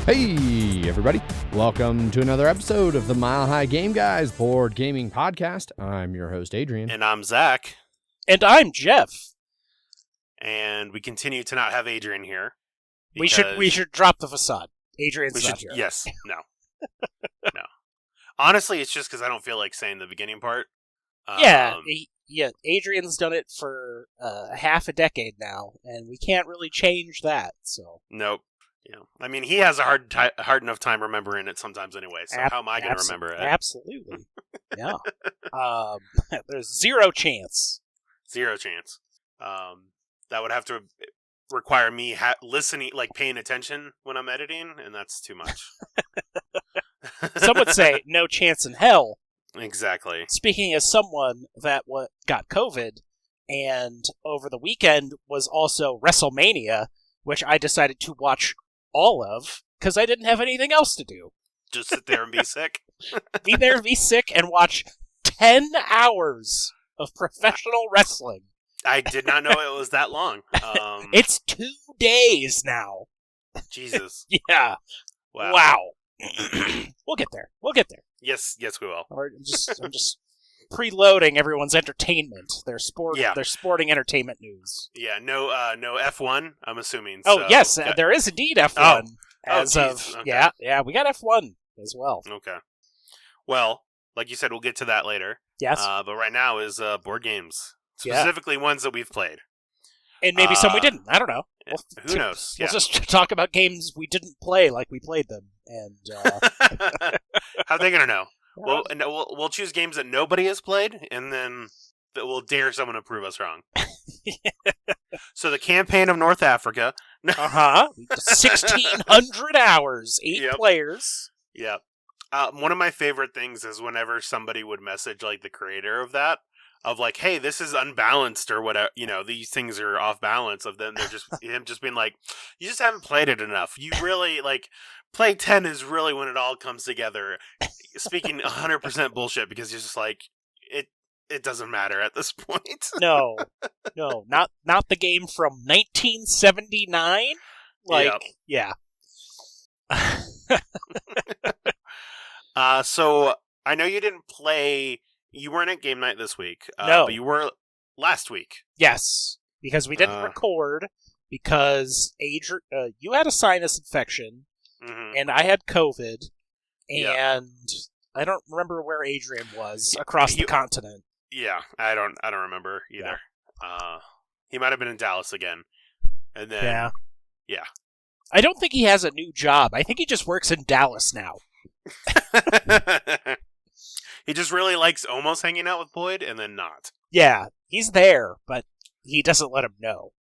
Hey, everybody. Welcome to another episode of the Mile High Game Guys Board Gaming Podcast. I'm your host, Adrian. And I'm Zach. And I'm Jeff. And we continue to not have Adrian here. We should drop the facade. Adrian's not here. Yes. No. No. Honestly, it's just because I don't feel like saying the beginning part. Adrian's done it for half a decade now, and we can't really change that. So nope. Yeah. I mean, he has a hard enough time remembering it sometimes anyway. So how am I going to remember it? Absolutely. Yeah. There's zero chance. Zero chance. That would have to require me listening, like paying attention when I'm editing, and that's too much. Some would say no chance in hell. Exactly. Speaking as someone that got COVID, and over the weekend was also Wrestlemania, which I decided to watch all of, because I didn't have anything else to do. Just sit there and be sick? Be there, be sick, and watch 10 hours of professional wrestling. I did not know it was that long. It's 2 days now. Jesus. Yeah. Wow. We'll get there. Yes, we will. I'm just preloading everyone's entertainment. Their sporting entertainment news. Yeah, no F1, I'm assuming. Oh, yes, there is indeed F1. Okay. Yeah, we got F1 as well. Okay. Well, like you said, we'll get to that later. Yes. But right now is board games. Specifically ones that we've played. And maybe some we didn't. I don't know. Who knows? We'll just talk about games we didn't play like we played them. And how are they going to know? Well, we'll choose games that nobody has played, and then that we'll dare someone to prove us wrong. So the campaign of North Africa. 1,600 hours, 8 players. Yep. One of my favorite things is whenever somebody would message like the creator of that, of like, hey, this is unbalanced or whatever, these things are off balance, of them, they're just him just being like, you just haven't played it enough. You really, like, play 10 is really when it all comes together. Speaking 100% bullshit, because you're just like, it doesn't matter at this point. No, not the game from 1979. Yeah. So I know you didn't play. You weren't at game night this week. No, but you were last week. Yes, because we didn't record because you had a sinus infection, and I had COVID, and I don't remember where Adrian was across the continent. Yeah, I don't remember either. Yeah. He might have been in Dallas again, and then yeah. I don't think he has a new job. I think he just works in Dallas now. He just really likes almost hanging out with Boyd, and then not. Yeah, he's there, but he doesn't let him know.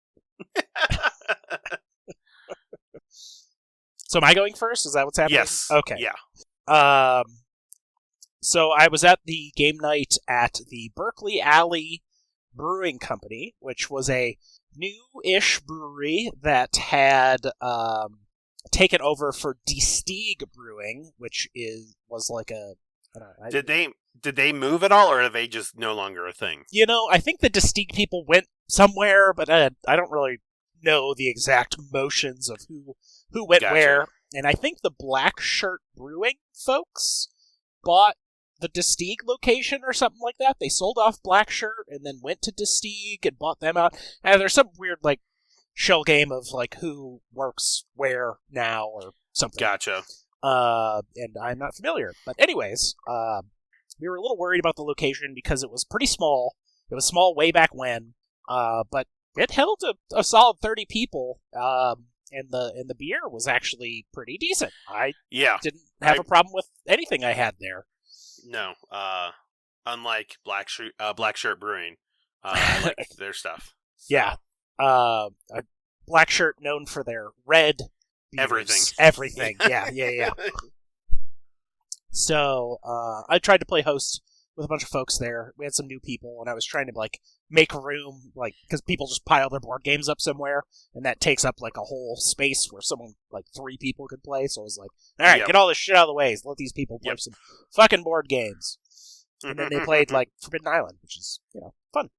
So am I going first? Is that what's happening? Yes. Okay. Yeah. So I was at the game night at the Berkeley Alley Brewing Company, which was a new-ish brewery that had taken over for Destigue Brewing, which was like a... Did they move at all, or are they just no longer a thing? I think the Destigue people went somewhere, but I don't really know the exact motions of who went where. And I think the Black Shirt Brewing folks bought the Destigue location or something like that. They sold off Black Shirt and then went to Destigue and bought them out. And there's some weird shell game of who works where now or something. Gotcha. And I'm not familiar. But anyways, we were a little worried about the location because it was pretty small. It was small way back when, but it held a solid 30 people, and the beer was actually pretty decent. I didn't have a problem with anything I had there. No, unlike Black Shirt Brewing, I like their stuff. So. Yeah, Black Shirt known for their red beers. Everything. Yeah. So I tried to play host with a bunch of folks there. We had some new people, and I was trying to make room, because people just pile their board games up somewhere, and that takes up a whole space where someone 3 people could play. So I was like, all right, get all this shit out of the way. Let these people play some fucking board games. And then they played Forbidden Island, which is fun.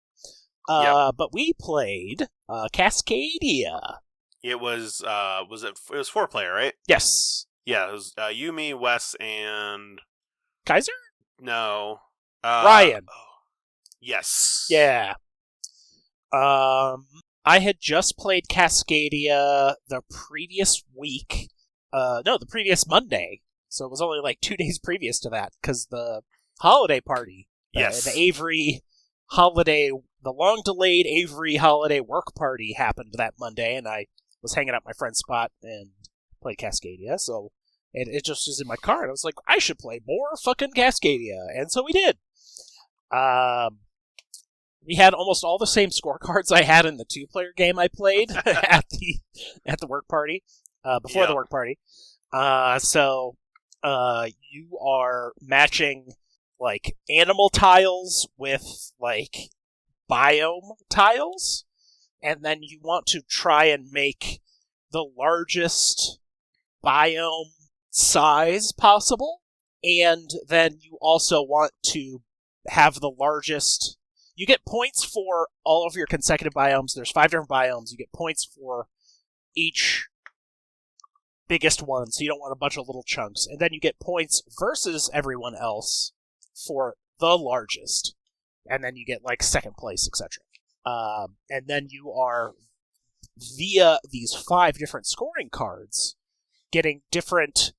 But we played Cascadia. It was 4-player, right? Yes. Yeah, it was you, me, Wes, and Kaiser? no, Ryan. Yes. Yeah. I had just played Cascadia the previous week. The previous Monday. So it was only like 2 days previous to that, because the holiday party, the Avery holiday, the long-delayed Avery holiday work party happened that Monday, and I was hanging out at my friend's spot and played Cascadia, so it just was in my car, and I was like, I should play more fucking Cascadia, and so we did. We had almost all the same scorecards I had in the 2-player game I played at the work party, before the work party. So you are matching like animal tiles with like biome tiles, and then you want to try and make the largest biome size possible, and then you also want to have the largest. You get points for all of your consecutive biomes. There's 5 different biomes. You get points for each biggest one, so you don't want a bunch of little chunks. And then you get points versus everyone else for the largest. And then you get, like, second place, etc. And then you are, via these 5 different scoring cards, getting different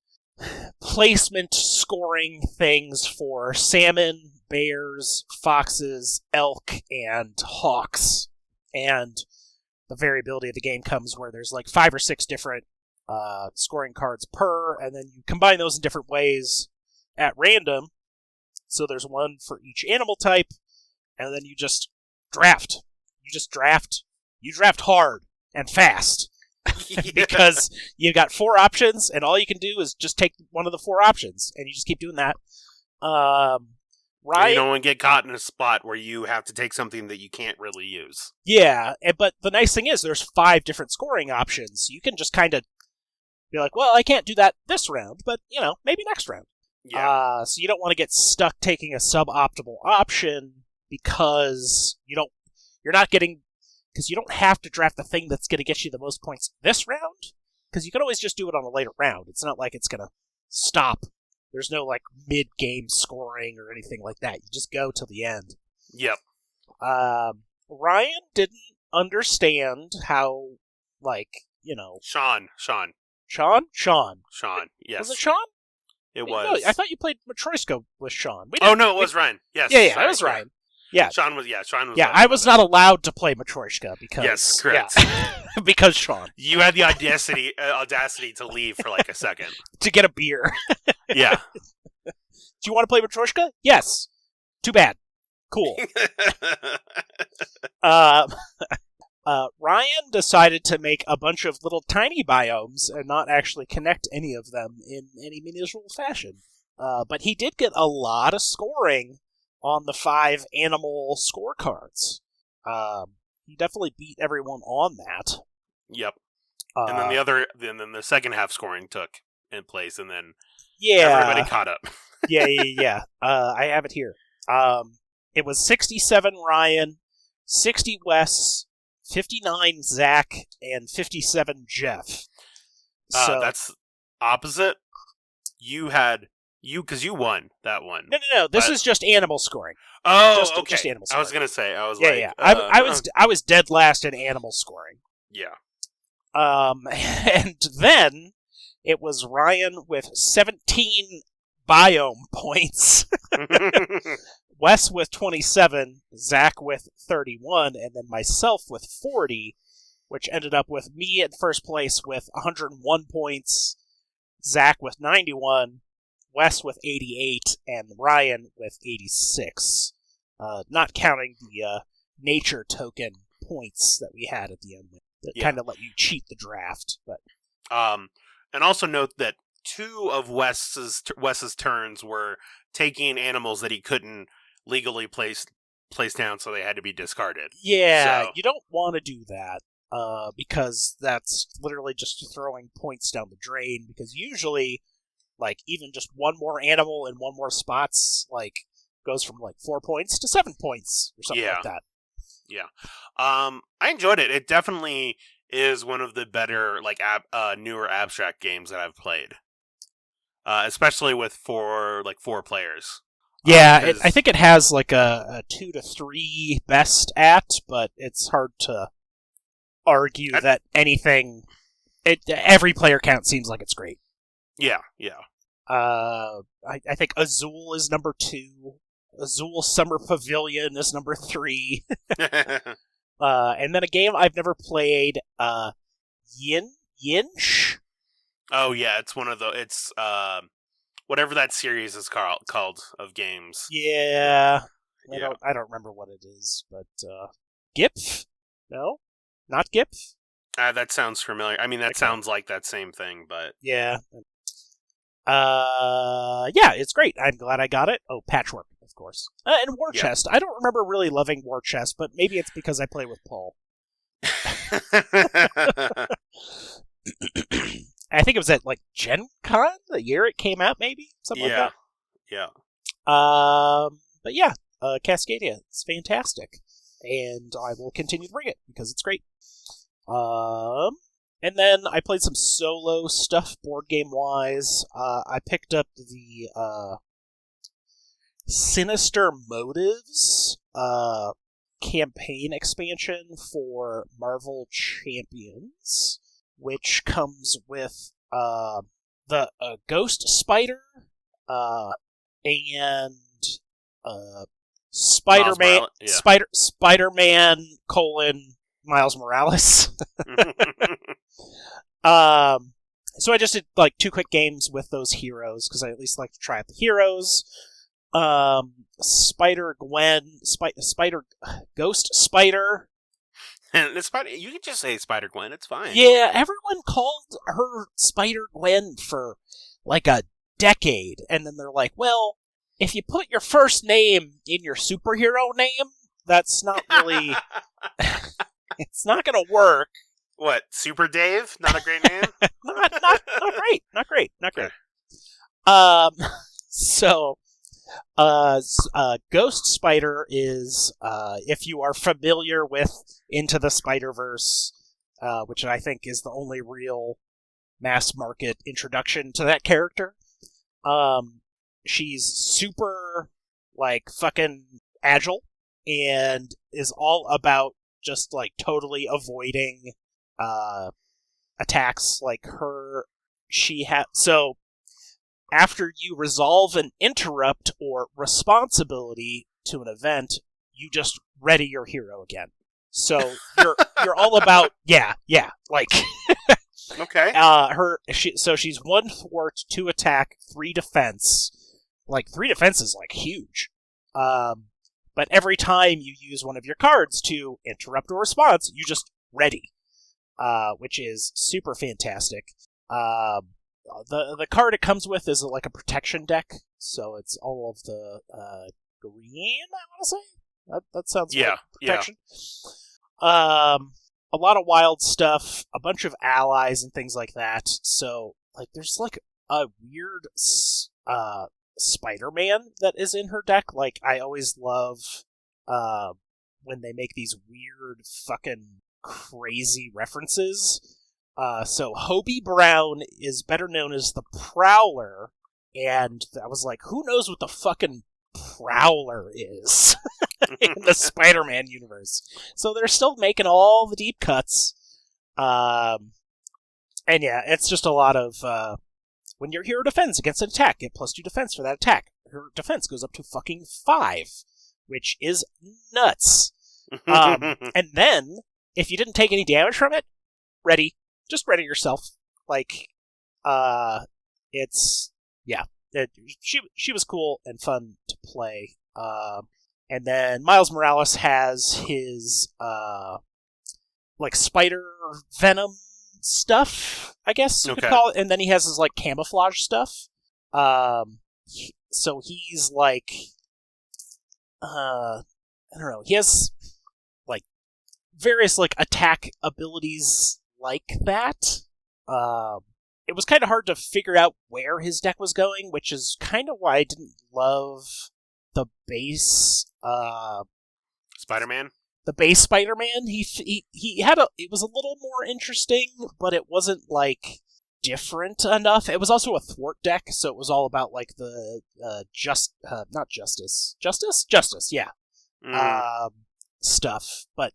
placement scoring things for salmon, bears, foxes, elk, and hawks. And the variability of the game comes where there's like 5 or 6 different scoring cards per, and then you combine those in different ways at random. So there's one for each animal type, and then you just draft. You draft hard and fast. Because you've got 4 options, and all you can do is just take one of the 4 options, and you just keep doing that. Ryan, you don't want to get caught in a spot where you have to take something that you can't really use. Yeah, but the nice thing is there's 5 different scoring options. You can just kind of be like, well, I can't do that this round, but, maybe next round. Yeah. So you don't want to get stuck taking a suboptimal option because you're not getting... Because you don't have to draft the thing that's going to get you the most points this round, because you can always just do it on a later round. It's not like it's going to stop. There's no, like, mid-game scoring or anything like that. You just go till the end. Yep. Ryan didn't understand how, like, Sean, yes. Was it Sean? It was. No, I thought you played Matryoshka with Sean. Oh, no, it was Ryan. Yes. Yeah, it was Ryan. Yeah. Sean was. Yeah, I was not allowed to play Matryoshka because... Yes, correct. Yeah, because Sean. You had the audacity to leave for like a second. To get a beer. Yeah. Do you want to play Matryoshka? Yes. Too bad. Cool. Ryan decided to make a bunch of little tiny biomes and not actually connect any of them in any meaningful fashion. But he did get a lot of scoring on the 5 animal scorecards. He definitely beat everyone on that. Yep. And then the second half scoring took in place, and then everybody caught up. Yeah. I have it here. It was 67 Ryan, 60 Wes, 59 Zach, and 57 Jeff. So that's opposite. Because you won that one. No. This is just animal scoring. Oh, okay. Just animal scoring. I was gonna say. I was dead last in animal scoring. Yeah. And then it was Ryan with 17 biome points, Wes with 27, Zach with 31, and then myself with 40, which ended up with me in first place with 101 points, Zach with 91. Wes with 88, and Ryan with 86. Not counting the nature token points that we had at the end that kind of let you cheat the draft. But and also note that 2 of Wes's turns were taking animals that he couldn't legally place down, so they had to be discarded. Yeah, so. You don't want to do that because that's literally just throwing points down the drain. Because usually, like, even just one more animal in one more spots, like, goes from, like, 4 points to 7 points or something like that. Yeah. I enjoyed it. It definitely is one of the better, like, newer abstract games that I've played. especially with four players. Yeah, I think it has like a 2 to 3 best at, but it's hard to argue that anything. Every player count seems like it's great. Yeah. I think Azul is number 2. Azul Summer Pavilion is number 3. And then a game I've never played, Yinch? Oh yeah, it's one of the whatever that series is called of games. Yeah. I don't remember what it is, but Gipf? No? Not Gipf? That sounds familiar. I mean, that sounds like that same thing, but yeah. Yeah, it's great. I'm glad I got it. Oh, Patchwork, of course. And War Chest. I don't remember really loving War Chest, but maybe it's because I play with Paul. I think it was at like Gen Con the year it came out, maybe something like that. Yeah. But yeah, Cascadia, it's fantastic, and I will continue to bring it because it's great. And then I played some solo stuff board game wise. I picked up the Sinister Motives campaign expansion for Marvel Champions, which comes with the Ghost Spider and Spider-Man Spider-Man Miles Morales. So I just did like 2 quick games with those heroes because I at least like to try out the heroes. Ghost Spider. And the Spider, you can just say Spider-Gwen, it's fine. Yeah, everyone called her Spider-Gwen for like a decade, and then they're like, well, if you put your first name in your superhero name, that's not really... it's not gonna work. What, Super Dave? Not a great name? not great. So... Ghost Spider is, if you are familiar with Into the Spider-Verse, which I think is the only real mass market introduction to that character, she's super, like, fucking agile, and is all about just, like, totally avoiding, attacks. Like, so... after you resolve an interrupt or responsibility to an event, you just ready your hero again. So you're all about like okay. She's 1 thwart, 2 attack, 3 defense. Like 3 defense is like huge. But every time you use one of your cards to interrupt a response, you just ready, which is super fantastic. The card it comes with is like a protection deck, so it's all of the green, I want to say. That sounds like protection. Yeah. A lot of wild stuff, a bunch of allies and things like that. So, like, there's like a weird Spider-Man that is in her deck. Like, I always love when they make these weird fucking crazy references. So Hobie Brown is better known as the Prowler, and I was like, who knows what the fucking Prowler is in the Spider-Man universe? So they're still making all the deep cuts. And yeah, it's just a lot of, when your hero defends against an attack, get +2 defense for that attack. Her defense goes up to fucking 5, which is nuts. And then, if you didn't take any damage from it, just ready yourself. Like, she was cool and fun to play. And then Miles Morales has his, like, spider venom stuff, I guess you could call it. And then he has his, like, camouflage stuff. So he's, like, I don't know, he has, like, various, like, attack abilities like that. It was kind of hard to figure out where his deck was going, which is kind of why I didn't love the base Spider-Man. The base Spider-Man. He had it was a little more interesting, but it wasn't like different enough. It was also a thwart deck, so it was all about like the not justice, yeah, stuff. But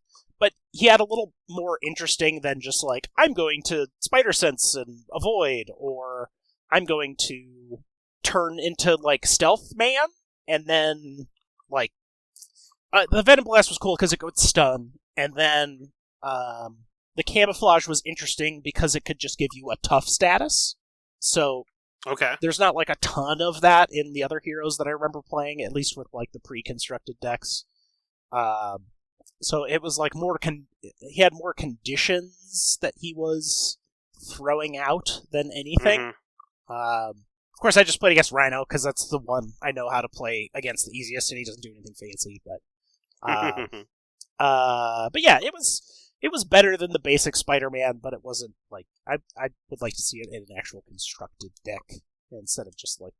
he had a little more interesting than just like, I'm going to Spider Sense and avoid, or I'm going to turn into like Stealth Man, and then like the Venom Blast was cool because it could stun, and then the Camouflage was interesting because it could just give you a tough status. So okay, there's not like a ton of that in the other heroes that I remember playing, at least with like the pre-constructed decks. So it was like he had more conditions that he was throwing out than anything. Of course, I just played against Rhino because that's the one I know how to play against the easiest, and he doesn't do anything fancy. But yeah, it was better than the basic Spider-Man, but it wasn't like I would like to see it in an actual constructed deck instead of just like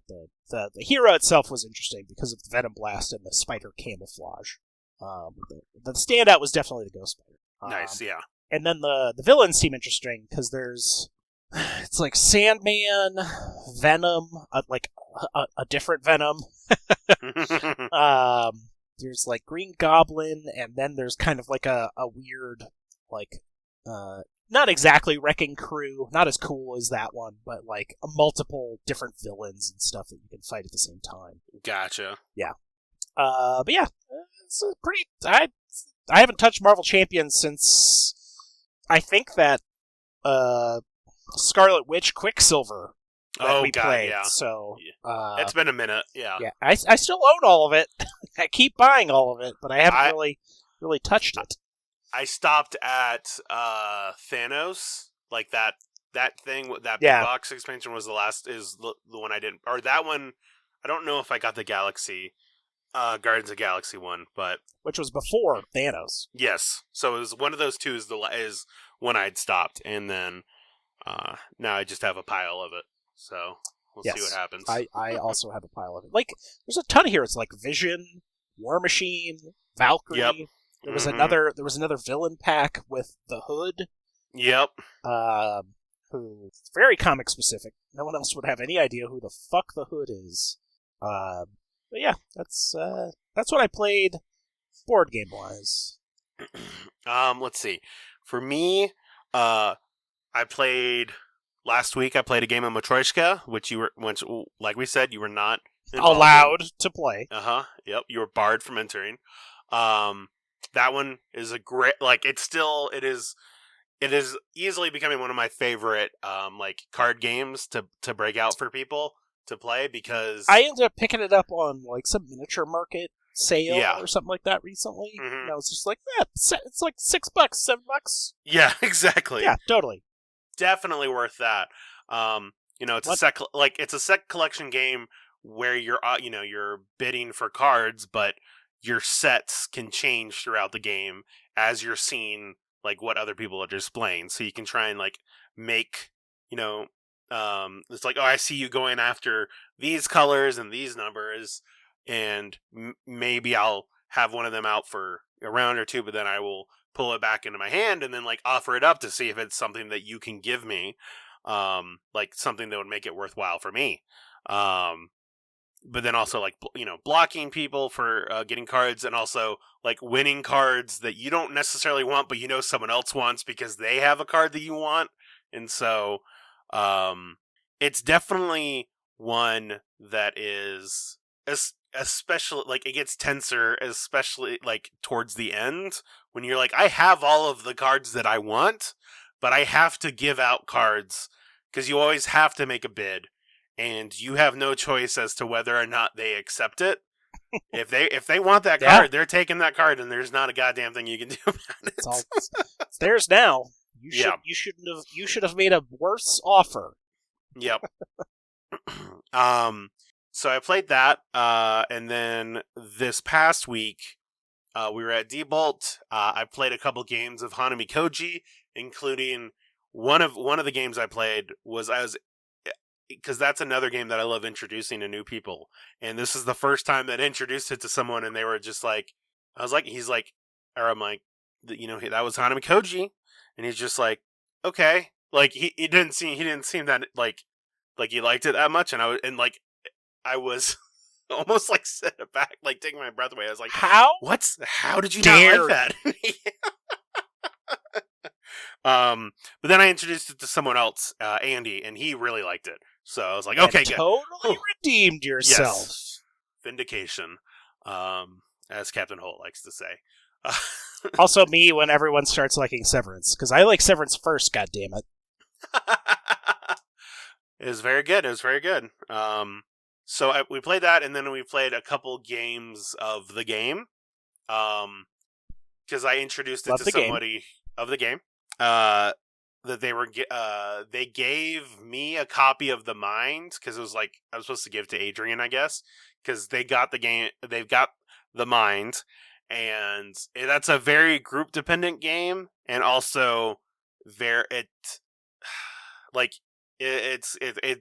the hero itself was interesting because of the Venom Blast and the Spider Camouflage. The standout was definitely the Ghost Spider. Nice, yeah. And then the villains seem interesting because it's like Sandman, Venom, like a different Venom. There's like Green Goblin, and then there's kind of like a weird, like, not exactly Wrecking Crew, not as cool as that one, but like multiple different villains and stuff that you can fight at the same time. Gotcha. Yeah. But yeah, it's a pretty. I haven't touched Marvel Champions since I think that Scarlet Witch Quicksilver that we played. Yeah. So it's been a minute. Yeah. Yeah, I still own all of it. I keep buying all of it, but I haven't really touched it. I stopped at Thanos, like that thing. That big box expansion was the one I didn't, or that one. I don't know if I got the Galaxy. Guardians of the Galaxy one, but which was before Thanos. Yes, so it was one of those two is when I'd stopped, and then now I just have a pile of it. So we'll see what happens. I also have a pile of it. Like there's a ton of heroes like Vision, War Machine, Valkyrie. Yep. There was another villain pack with the Hood. Yep. Who's very comic specific. No one else would have any idea who the fuck the Hood is. But yeah, that's what I played board game wise. Let's see. For me, I played last week. I played a game of Matryoshka, which like we said, you were not allowed to play. Yep, you were barred from entering. That one is a great. Like it is easily becoming one of my favorite like card games to break out for people to play, because I ended up picking it up on like some miniature market sale or something like that recently. And I was just like, it's like $6, $7. Yeah, exactly. Yeah, totally. Definitely worth that. It's a set collection game where you're bidding for cards, but your sets can change throughout the game as you're seeing like what other people are displaying. So you can try and like make, it's like, oh, I see you going after these colors and these numbers, and maybe I'll have one of them out for a round or two, but then I will pull it back into my hand and then like offer it up to see if it's something that you can give me, like something that would make it worthwhile for me. But then also like, blocking people for getting cards, and also like winning cards that you don't necessarily want, but someone else wants because they have a card that you want. And so it's definitely one that is especially like it gets tenser, especially like towards the end when you're like, I have all of the cards that I want, but I have to give out cards because you always have to make a bid, and you have no choice as to whether or not they accept it. If they want that card, they're taking that card, and there's not a goddamn thing you can do about it. It's theirs now. You should have made a worse offer. Yep. So I played that, and then this past week, we were at D-Bolt. I played a couple games of Hanamikoji, including one of the games I played because that's another game that I love introducing to new people. And this is the first time that I introduced it to someone, and they were just like, I'm like, that was Hanamikoji. And he's just like, okay, Like he didn't seem that like he liked it that much, and I was almost like set aback, like taking my breath away. I was like, how did you not like that? But then I introduced it to someone else, Andy, and he really liked it. So I was like, okay, good. Totally redeemed yourself. Yes. Vindication, as Captain Holt likes to say. Also me when everyone starts liking Severance, because I like Severance first, goddammit. It was very good. So we played that, and then we played a couple games of the game. Because I introduced it to somebody of the game. That they gave me a copy of The Mind, because it was like I was supposed to give to Adrian, I guess, because they got the game. They've got The Mind, and that's a very group dependent game, and also it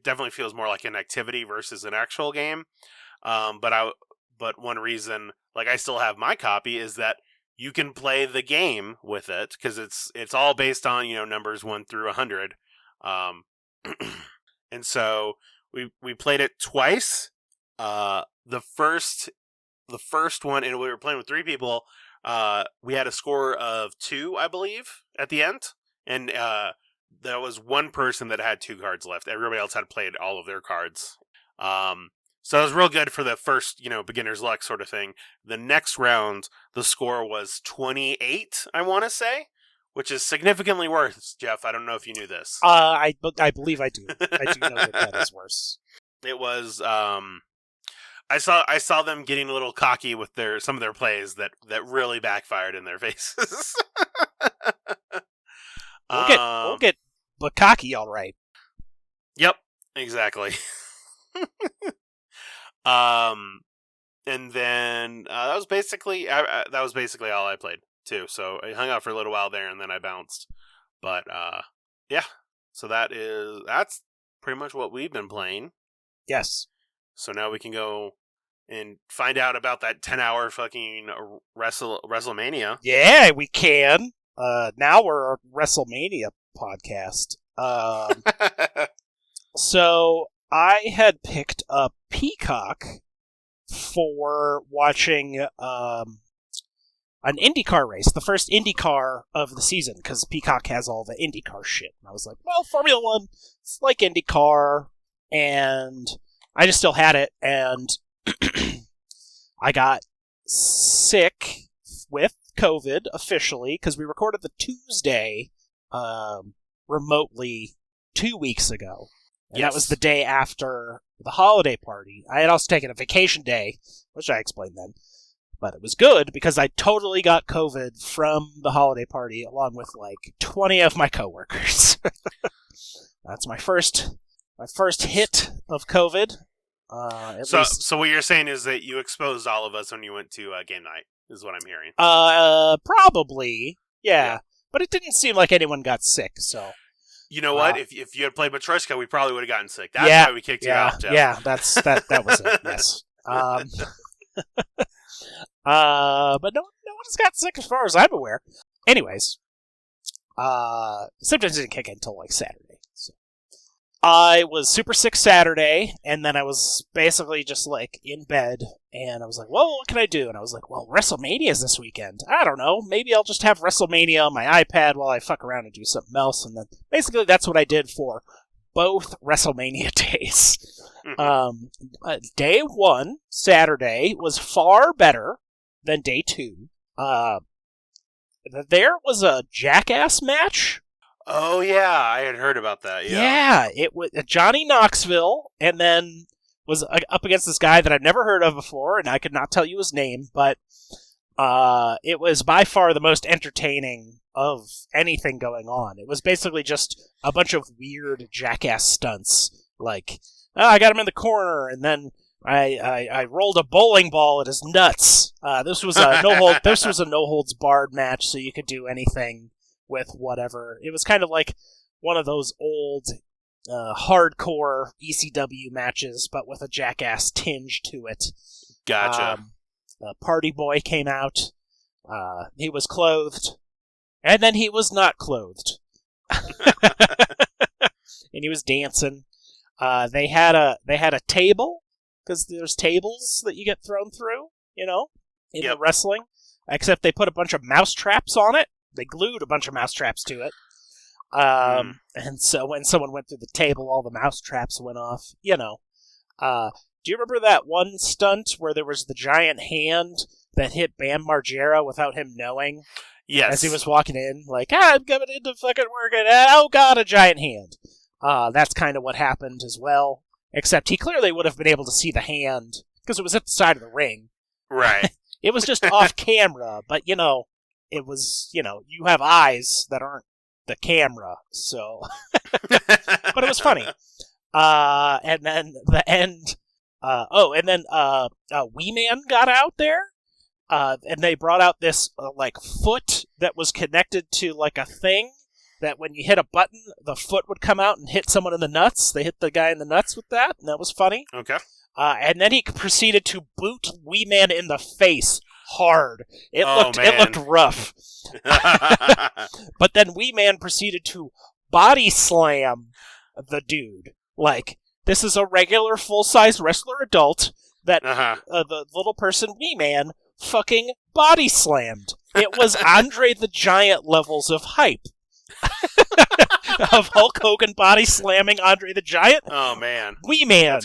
definitely feels more like an activity versus an actual game. But one reason, like, I still have my copy is that you can play the game with it, because it's all based on, numbers 1 through 100. And so we played it twice. The first one, and we were playing with 3 people. We had a score of 2, I believe, at the end, and there was one person that had 2 cards left. Everybody else had played all of their cards. So it was real good for the first, beginner's luck sort of thing. The next round, the score was 28, I want to say, which is significantly worse, Jeff. I don't know if you knew this. I believe I do. I do know that is worse. It was, I saw them getting a little cocky with some of their plays that really backfired in their faces. We'll get cocky, all right. Yep, exactly. And then that was basically all I played too. So I hung out for a little while there, and then I bounced. But yeah. So that's pretty much what we've been playing. Yes. So now we can go and find out about that 10-hour fucking Wrestlemania. Yeah, we can. Now we're a Wrestlemania podcast. So I had picked up Peacock for watching an IndyCar race, the first IndyCar of the season, because Peacock has all the IndyCar shit. And I was like, well, Formula One, it's like IndyCar, and I just still had it, and I got sick with COVID officially, because we recorded the Tuesday remotely 2 weeks ago. And That was the day after the holiday party. I had also taken a vacation day, which I explained then. But it was good because I totally got COVID from the holiday party along with like 20 of my coworkers. That's my first hit of COVID. So what you're saying is that you exposed all of us when you went to game night, is what I'm hearing. Probably. Yeah. But it didn't seem like anyone got sick, so... You know what? If you had played Matryoshka, we probably would have gotten sick. That's why we kicked you out, Jeff. Yeah, that was it, yes. But no one has got sick as far as I'm aware. Anyways, symptoms didn't kick in until like Saturday. So. I was super sick Saturday, and then I was basically just like in bed, and I was like, well, what can I do? And I was like, well, WrestleMania is this weekend. I don't know. Maybe I'll just have WrestleMania on my iPad while I fuck around and do something else. And then basically that's what I did for both WrestleMania days. Day 1, Saturday, was far better than day 2. There was a Jackass match. Oh, yeah, I had heard about that, Yeah, it was Johnny Knoxville, and then was up against this guy that I've never heard of before, and I could not tell you his name, but it was by far the most entertaining of anything going on. It was basically just a bunch of weird Jackass stunts, like, I got him in the corner, and then I rolled a bowling ball at his nuts. This was a no holds barred match, so you could do anything with whatever. It was kind of like one of those old hardcore ECW matches, but with a Jackass tinge to it. Gotcha. Party Boy came out. He was clothed, and then he was not clothed. And he was dancing. They had a table, because there's tables that you get thrown through, in the wrestling. Except they put a bunch of mouse traps on it. They glued a bunch of mouse traps to it. And so when someone went through the table, all the mouse traps went off. Do you remember that one stunt where there was the giant hand that hit Bam Margera without him knowing? Yes. As he was walking in, like, I'm coming in to fucking work it out. Oh god, a giant hand. That's kind of what happened as well. Except he clearly would have been able to see the hand, because it was at the side of the ring. Right. It was just off camera, but, it was, you have eyes that aren't the camera, so... But it was funny. And then the end... Wee Man got out there, and they brought out this, foot that was connected to, a thing, that when you hit a button, the foot would come out and hit someone in the nuts. They hit the guy in the nuts with that, and that was funny. Okay. And then he proceeded to boot Wee Man in the face hard. It looked rough. But then Wee Man proceeded to body slam the dude. This is a regular full-size wrestler adult that the little person Wee Man fucking body slammed. It was Andre the Giant levels of hype. Of Hulk Hogan body slamming Andre the Giant. Oh, man. Wee Man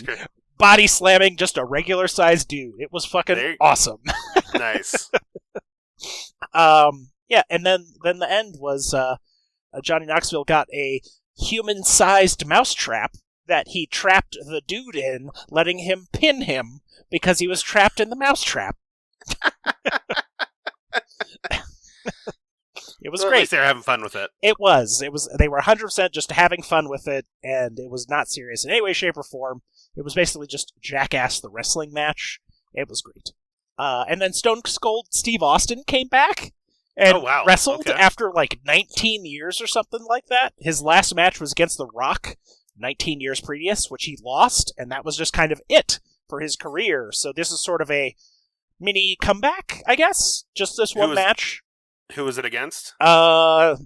body slamming just a regular-sized dude. It was fucking awesome. Nice. And then the end was Johnny Knoxville got a human-sized mousetrap that he trapped the dude in, letting him pin him because he was trapped in the mousetrap. It was great. At least they were having fun with it. It was. They were 100% just having fun with it, and it was not serious in any way, shape, or form. It was basically just Jackass the wrestling match. It was great. And then Stone Cold Steve Austin came back and wrestled after 19 years or something like that. His last match was against The Rock 19 years previous, which he lost, and that was just kind of it for his career. So this is sort of a mini comeback, I guess. Just this one match. Who was it against? I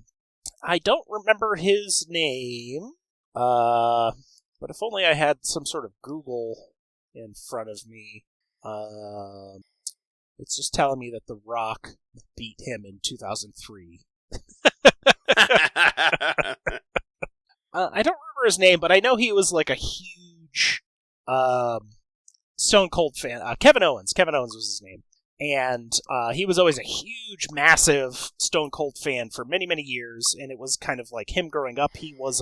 don't remember his name. But if only I had some sort of Google in front of me. It's just telling me that The Rock beat him in 2003. I don't remember his name, but I know he was a huge Stone Cold fan. Kevin Owens. Kevin Owens was his name. And he was always a huge, massive Stone Cold fan for many, many years, and it was kind of like him growing up. He was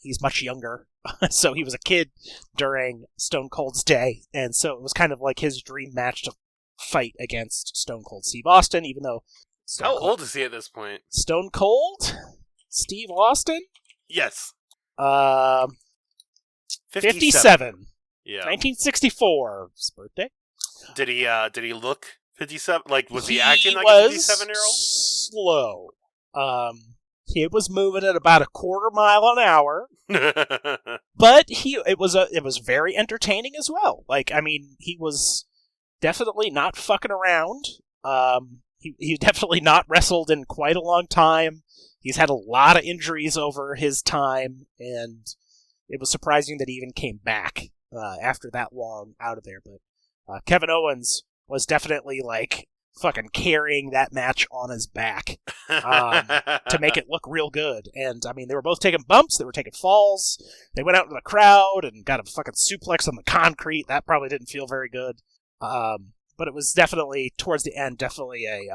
he's much younger, so he was a kid during Stone Cold's day, and so it was kind of like his dream match to fight against Stone Cold Steve Austin, even though... How old is he at this point? Stone Cold? Steve Austin? Yes. 57. Yeah. 1964. His birthday. Did he look 57? Was he acting like a 57-year-old? Slow. He was moving at about a quarter mile an hour. But it was very entertaining as well. He was definitely not fucking around. He definitely not wrestled in quite a long time. He's had a lot of injuries over his time, and it was surprising that he even came back after that long out of there. But Kevin Owens was definitely fucking carrying that match on his back to make it look real good. And they were both taking bumps, they were taking falls, they went out into the crowd and got a fucking suplex on the concrete. That probably didn't feel very good. But it was definitely, towards the end, definitely a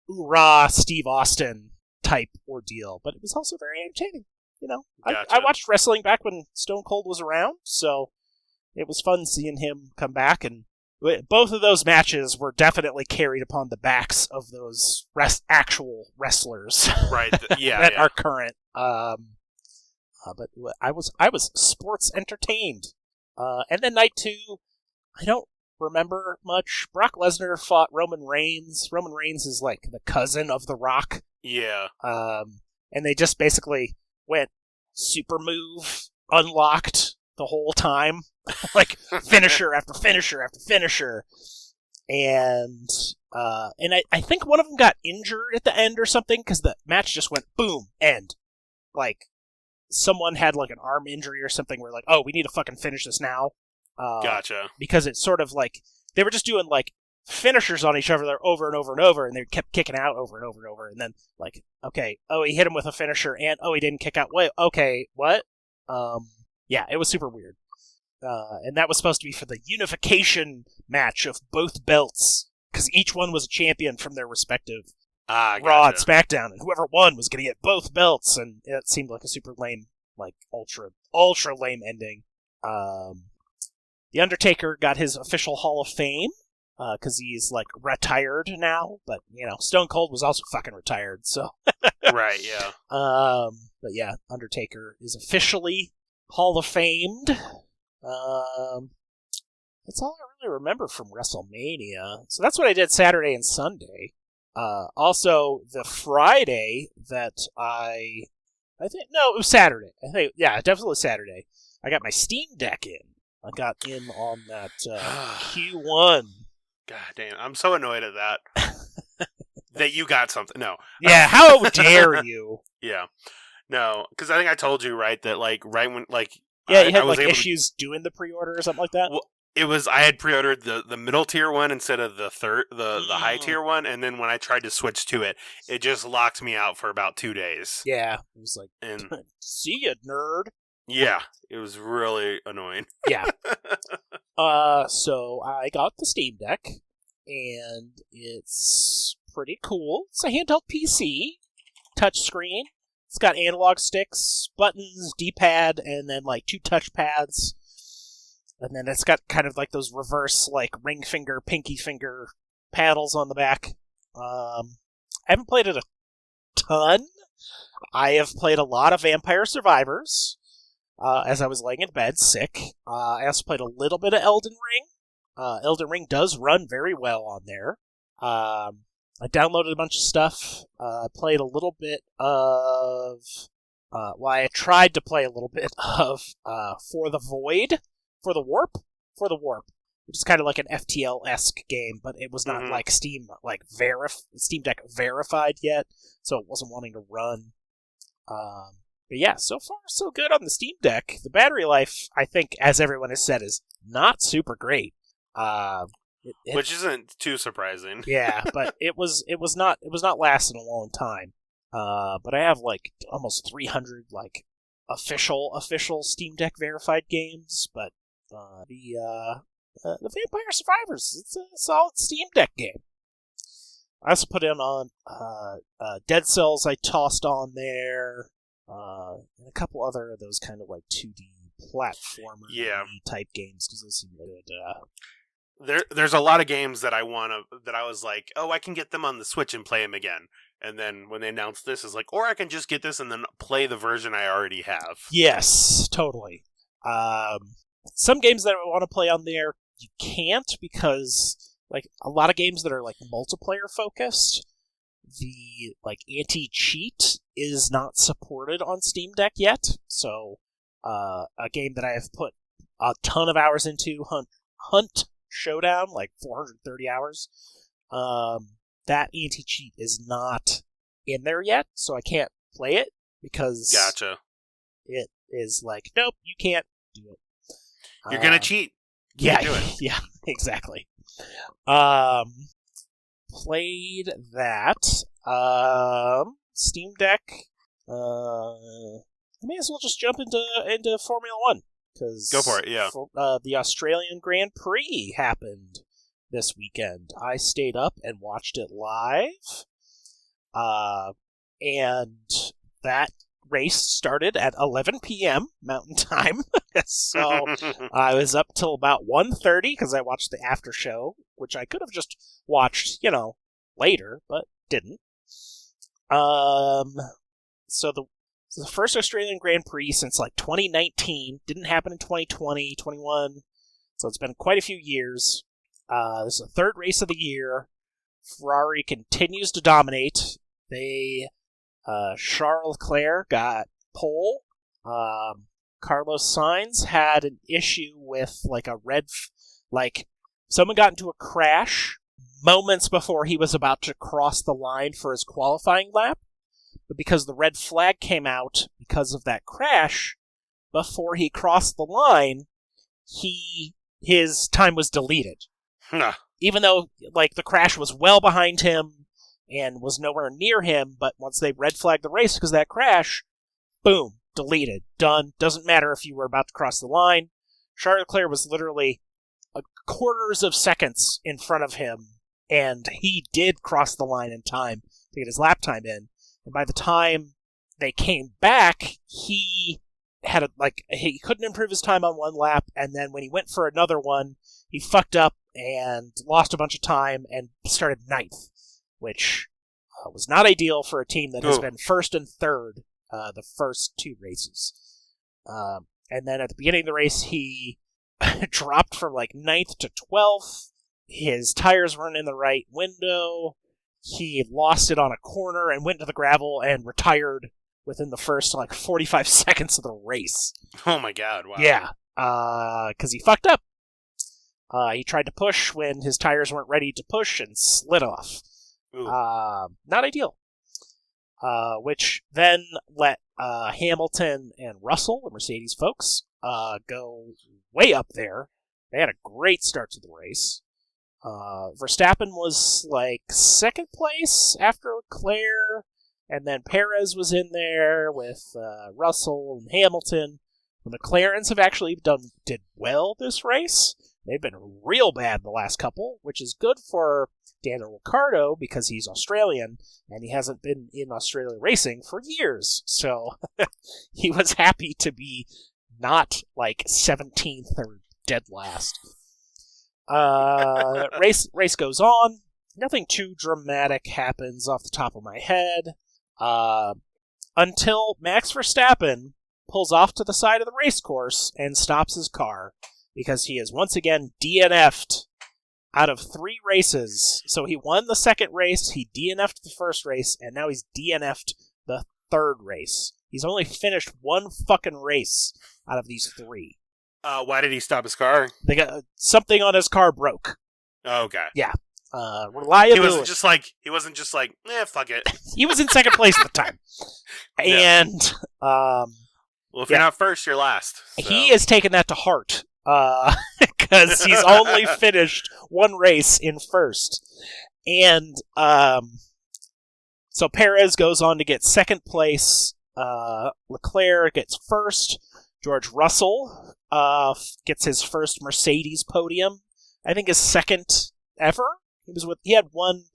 hoorah Steve Austin type ordeal. But it was also very entertaining. Gotcha. I watched wrestling back when Stone Cold was around, so it was fun seeing him come back, and both of those matches were definitely carried upon the backs of those actual wrestlers, right? Yeah, that are current. But I was sports entertained. And then night 2, I don't remember much. Brock Lesnar fought Roman Reigns. Roman Reigns is the cousin of The Rock. Yeah. And they just basically went super move unlocked the whole time. Finisher after finisher after finisher. And And I think one of them got injured at the end or something, because the match just went boom, end. Like, someone had like an arm injury or something where like, oh, we need to fucking finish this now. Gotcha. Because it's sort of like, they were just doing like finishers on each other over and over and over, and they kept kicking out over and over and over, and then like, okay, oh, he hit him with a finisher, and oh, he didn't kick out. Wait, okay, what? Yeah, it was super weird. And that was supposed to be for the unification match of both belts, because each one was a champion from their respective Raw and SmackDown, and whoever won was going to get both belts, and it seemed like a super lame, like ultra lame ending. The Undertaker got his official Hall of Fame, because he's like retired now, but Stone Cold was also fucking retired, so. Right, yeah. But yeah, Undertaker is officially Hall of Famed. That's all I really remember from WrestleMania. So that's what I did Saturday and Sunday. Also, the Friday that it was Saturday. Definitely Saturday. I got my Steam Deck in. I got in on that Q1. God damn, I'm so annoyed at that. That you got something. No. Yeah, how dare you? Yeah. No, because I think I told you, right, that like right when like yeah, you had like issues doing the pre-order or something like that. Well, I had pre-ordered the middle tier one instead of the high tier one, and then when I tried to switch to it, it just locked me out for about 2 days. Yeah, it was like, see ya, nerd. Yeah, it was really annoying. Yeah. So I got the Steam Deck, and it's pretty cool. It's a handheld PC, touchscreen. It's got analog sticks, buttons, D-pad, and then like 2 touchpads. And then it's got kind of like those reverse, like ring finger, pinky finger paddles on the back. I haven't played it a ton. I have played a lot of Vampire Survivors as I was laying in bed, sick. I also played a little bit of Elden Ring. Elden Ring does run very well on there. I downloaded a bunch of stuff. Played a little bit of... I tried to play a little bit of For the Warp, which is kind of like an FTL-esque game, but it was not like Steam Deck verified yet, so it wasn't wanting to run. But yeah, so far so good on the Steam Deck. The battery life, I think, as everyone has said, is not super great. Which isn't too surprising. Yeah, but it was not lasting a long time. But I have like almost 300 like official Steam Deck verified games, but the Vampire Survivors, it's a solid Steam Deck game. I also put in on Dead Cells. I tossed on there, and a couple other of those kind of like 2D platformer type games because those seem good. There's a lot of games that I was like, oh, I can get them on the Switch and play them again. And then when they announced this, it's like, or I can just get this and then play the version I already have. Yes, totally. Some games that I want to play on there, you can't because, like, a lot of games that are, like, multiplayer focused, the, like, anti-cheat is not supported on Steam Deck yet. So, a game that I have put a ton of hours into, Hunt Showdown, like 430 hours, that anti-cheat is not in there yet, so I can't play it because Gotcha. It is like, nope, you can't do it. You're gonna cheat. Yeah, do it. Yeah, exactly. Played that. Steam Deck. I may as well just jump into Formula One because go for it. Yeah. The Australian Grand Prix happened this weekend. I stayed up and watched it live. And that race started at 11 p.m. Mountain Time. So I was up till about 1:30 because I watched the after show, which I could have just watched, later, but didn't. So the first Australian Grand Prix since like 2019, didn't happen in 2020, 21. So it's been quite a few years. This is the third race of the year. Ferrari continues to dominate. Charles Leclerc got pole. Carlos Sainz had an issue with like a someone got into a crash moments before he was about to cross the line for his qualifying lap. But because the red flag came out because of that crash, before he crossed the line, his time was deleted. Even though, like, the crash was well behind him and was nowhere near him, but once they red flagged the race because of that crash, boom, deleted, done. Doesn't matter if you were about to cross the line. Charles Leclerc was literally quarters of seconds in front of him, and he did cross the line in time to get his lap time in. And by the time they came back, he had he couldn't improve his time on one lap, and then when he went for another one, he fucked up and lost a bunch of time and started ninth, which was not ideal for a team that has been first and third the first two races. And then at the beginning of the race, he dropped from like 9th to 12th. His tires weren't in the right window. He lost it on a corner and went to the gravel and retired within the first 45 seconds of the race. Oh my god, wow. Yeah, because he fucked up. He tried to push when his tires weren't ready to push and slid off. Not ideal. Which then let Hamilton and Russell, the Mercedes folks, go way up there. They had a great start to the race. Verstappen was second place after Leclerc, and then Perez was in there with Russell and Hamilton. The McLarens have actually did well this race. They've been real bad the last couple, which is good for Daniel Ricciardo because he's Australian and he hasn't been in Australia racing for years. So he was happy to be not 17th or dead last. Race goes on. Nothing too dramatic happens off the top of my head until Max Verstappen pulls off to the side of the race course and stops his car because he is once again DNF'd out of 3 races. So he won the second race, he DNF'd the first race, and now he's DNF'd the third race. He's only finished one fucking race out of these 3. Why did he stop his car? They got something on his car broke. Oh, okay. Yeah. Reliability. He wasn't just like, fuck it. He was in second place at the time. And, well, if you're not first, you're last. So. He has taken that to heart. Because he's only finished one race in first. And, so Perez goes on to get second place. Leclerc gets first. George Russell, gets his first Mercedes podium. I think his second ever. He had one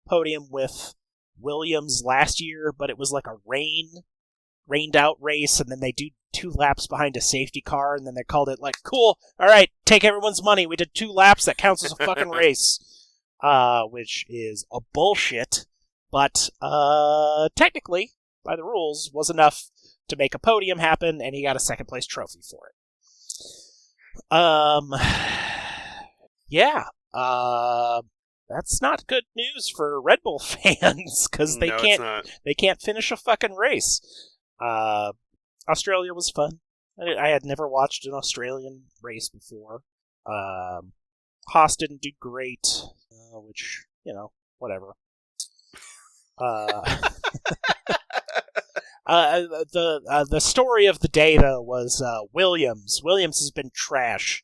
podium with Williams last year, but it was like a rained out race, and then they do 2 laps behind a safety car, and then they called it cool, alright, take everyone's money, we did 2 laps, that counts as a fucking race. Which is a bullshit, but technically, by the rules, was enough to make a podium happen, and he got a second place trophy for it. Yeah, that's not good news for Red Bull fans, because they can't finish a fucking race. Australia was fun. I had never watched an Australian race before. Haas didn't do great, which, whatever. The story of the day, though, was Williams. Williams has been trash.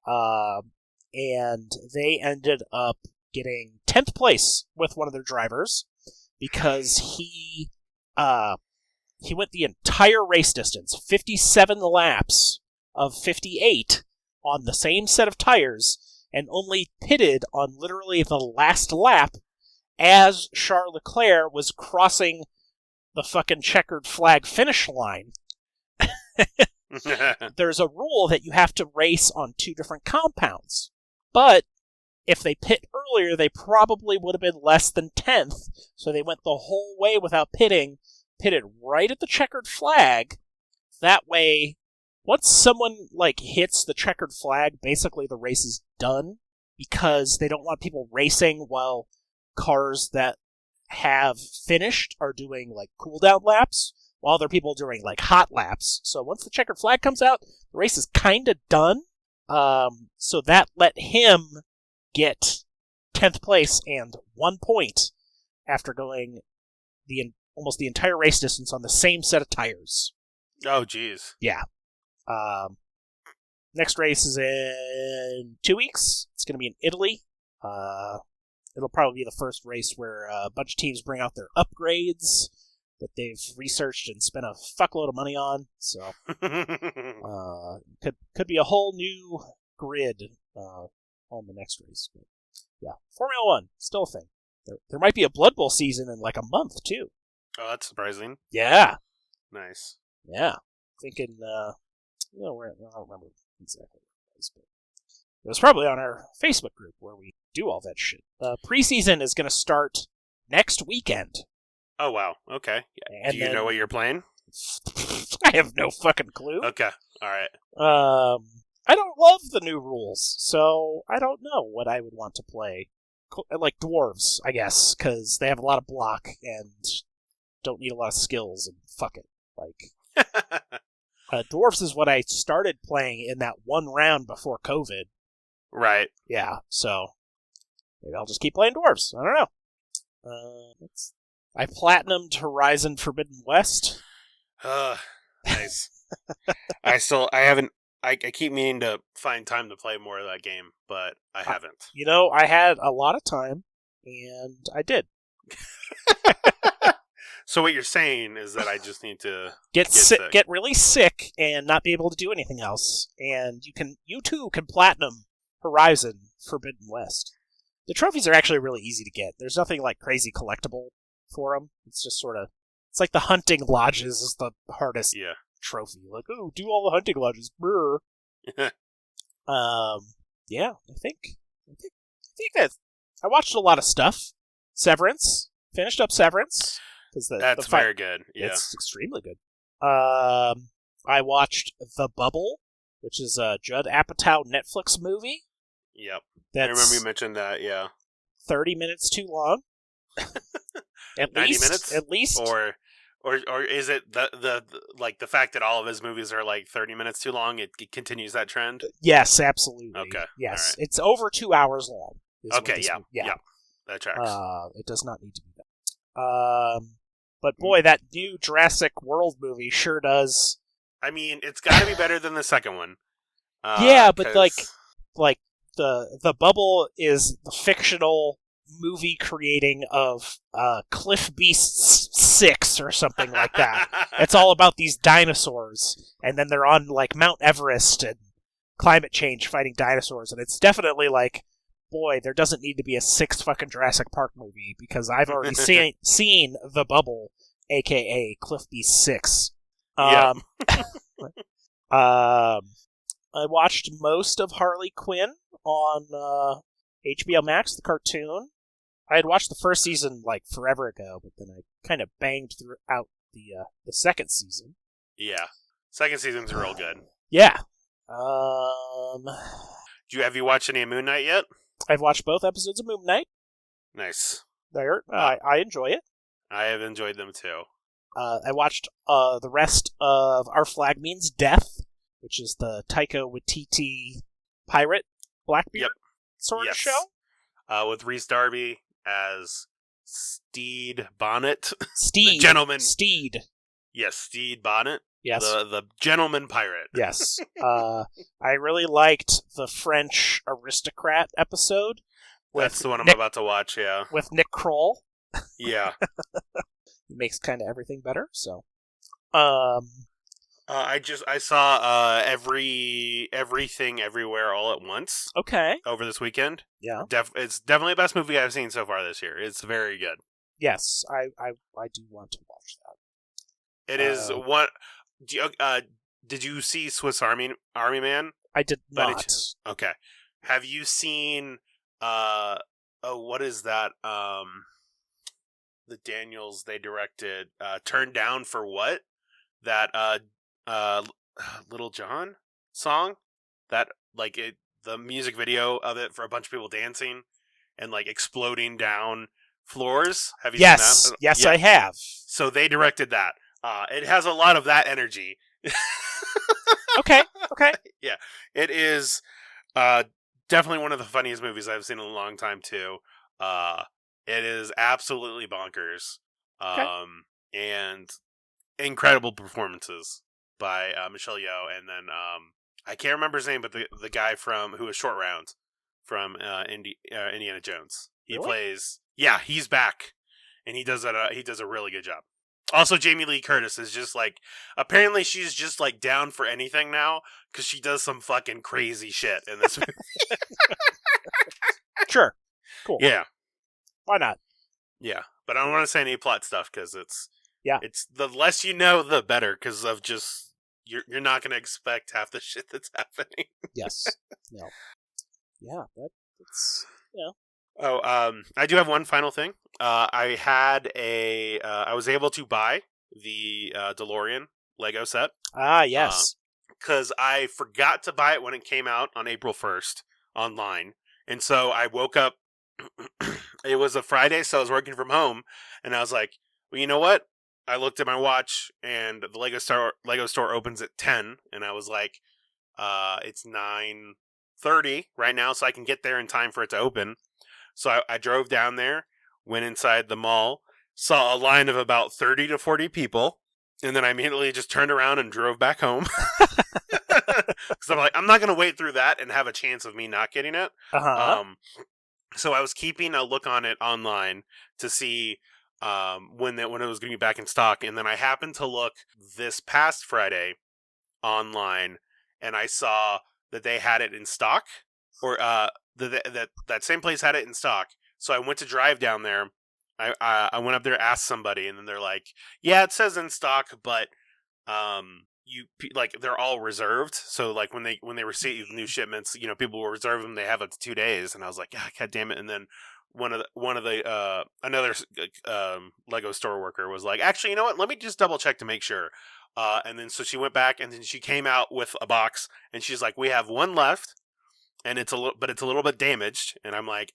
And they ended up getting 10th place with one of their drivers because he went the entire race distance, 57 laps of 58 on the same set of tires, and only pitted on literally the last lap as Charles Leclerc was crossing the fucking checkered flag finish line. There's a rule that you have to race on 2 different compounds. But if they pit earlier, they probably would have been less than 10th, so they went the whole way without pitting, pitted right at the checkered flag. That way, once someone hits the checkered flag, basically the race is done, because they don't want people racing while cars that have finished are doing cool-down laps, while other people doing hot laps. So once the checkered flag comes out, the race is kind of done. So that let him get 10th place and 1 point after going almost the entire race distance on the same set of tires. Oh, geez. Yeah. Next race is in 2 weeks. It's going to be in Italy. It'll probably be the first race where a bunch of teams bring out their upgrades that they've researched and spent a fuckload of money on. So could be a whole new grid on the next race. But yeah, Formula One still a thing. There might be a Blood Bowl season in like a month too. Oh, that's surprising. Yeah. Nice. Yeah. Thinking, I don't remember exactly what it was, but it was probably on our Facebook group where we do all that shit. Preseason is going to start next weekend. Oh, wow. Okay. And do you know what you're playing? I have no fucking clue. Okay. All right. I don't love the new rules, so I don't know what I would want to play. Like dwarves, I guess, because they have a lot of block and don't need a lot of skills, and fuck it. Like, dwarves is what I started playing in that one round before COVID. Right. Yeah, so maybe I'll just keep playing dwarves. I don't know. I platinumed Horizon Forbidden West. Nice. I keep meaning to find time to play more of that game, but I haven't. I had a lot of time, and I did. So what you're saying is that I just need to get really sick, and not be able to do anything else. And you too can platinum Horizon Forbidden West. The trophies are actually really easy to get. There's nothing like crazy collectible for them. It's just sort of, it's like the hunting lodges is the hardest trophy. Like, oh, do all the hunting lodges. Brr. Yeah, I think that I watched a lot of stuff. Severance, finished up Severance. That's very good. Yeah. It's extremely good. I watched The Bubble, which is a Judd Apatow Netflix movie. Yep. I remember you mentioned that, yeah. 30 minutes too long. At 90 least, minutes? At least. Or is it the fact that all of his movies are like 30 minutes too long, it continues that trend? Yes, absolutely. Okay. Yes. Right. It's over 2 hours long. Okay, yeah. That tracks. It does not need to be done. But boy, that new Jurassic World movie sure does. I mean, it's got to be better than the second one. Yeah, but like the Bubble is the fictional movie creating of Cliff Beasts 6 or something like that. It's all about these dinosaurs, and then they're on like Mount Everest and climate change fighting dinosaurs, and it's definitely like, boy, there doesn't need to be a 6th fucking Jurassic Park movie because I've already seen The Bubble, aka Cliff Beast 6. I watched most of Harley Quinn on HBO Max, the cartoon. I had watched the first season like forever ago, but then I kind of banged throughout the second season. Yeah, second season's real good. Yeah. Have you watched any of Moon Knight yet? I've watched both episodes of Moon Knight. Nice. I enjoy it. I have enjoyed them too. I watched the rest of Our Flag Means Death, which is the Taika Waititi pirate Blackbeard sort of show. With Rhys Darby as Steed Bonnet. Steed. The gentleman. Steed. Yes, Steed Bonnet. Yes. The gentleman pirate. Yes. I really liked the French aristocrat episode. That's the one I'm about to watch, yeah. With Nick Kroll. Yeah. He makes kind of everything better, so. I saw Everything Everywhere All at Once. Okay. Over this weekend. Yeah. It's definitely the best movie I've seen so far this year. It's very good. Yes, I do want to watch that. It is one. Did you see Swiss Army Man? I did not. Okay. Have you seen? What is that? The Daniels they directed. Turned Down for What? That Little John song. That the music video of it for a bunch of people dancing and like exploding down floors. Have you seen that? Yes, I have. So they directed that. It has a lot of that energy. Okay. Yeah. It is definitely one of the funniest movies I've seen in a long time too. It is absolutely bonkers. And incredible performances by Michelle Yeoh, and then I can't remember his name, but the guy who was Short Round from Indiana Jones. He Really? plays. Yeah, he's back, and he does a really good job. Also, Jamie Lee Curtis is just like, apparently she's just like down for anything now because she does some fucking crazy shit in this movie. Sure. Cool. Yeah. Why not? Yeah, but I don't want to say any plot stuff because it's the less you know, the better, because of just you're not going to expect half the shit that's happening. Yes. No. Yeah, that's I do have one final thing. I was able to buy the DeLorean Lego set. Ah, yes. Because I forgot to buy it when it came out on April 1st online, and so I woke up. It was a Friday, so I was working from home, and I was like, well, you know what? I looked at my watch, and the Lego store opens at 10, and I was like, it's 9:30 right now, so I can get there in time for it to open. So I drove down there, went inside the mall, saw a line of about 30 to 40 people, and then I immediately just turned around and drove back home. Because I'm like, I'm not going to wait through that and have a chance of me not getting it. So I was keeping a look on it online to see when it was going to be back in stock, and then I happened to look this past Friday online, and I saw that they had it in stock, or that same place had it in stock. So I went to drive down there. I went up there, asked somebody, and then they're like, "Yeah, it says in stock, but they're all reserved. So like when they receive new shipments, people will reserve them. They have up to 2 days." And I was like, God damn it! And then another Lego store worker was like, "Actually, you know what? Let me just double check to make sure." And then so she went back, and then she came out with a box, and she's like, "We have one left, and it's a little bit damaged." And I'm like,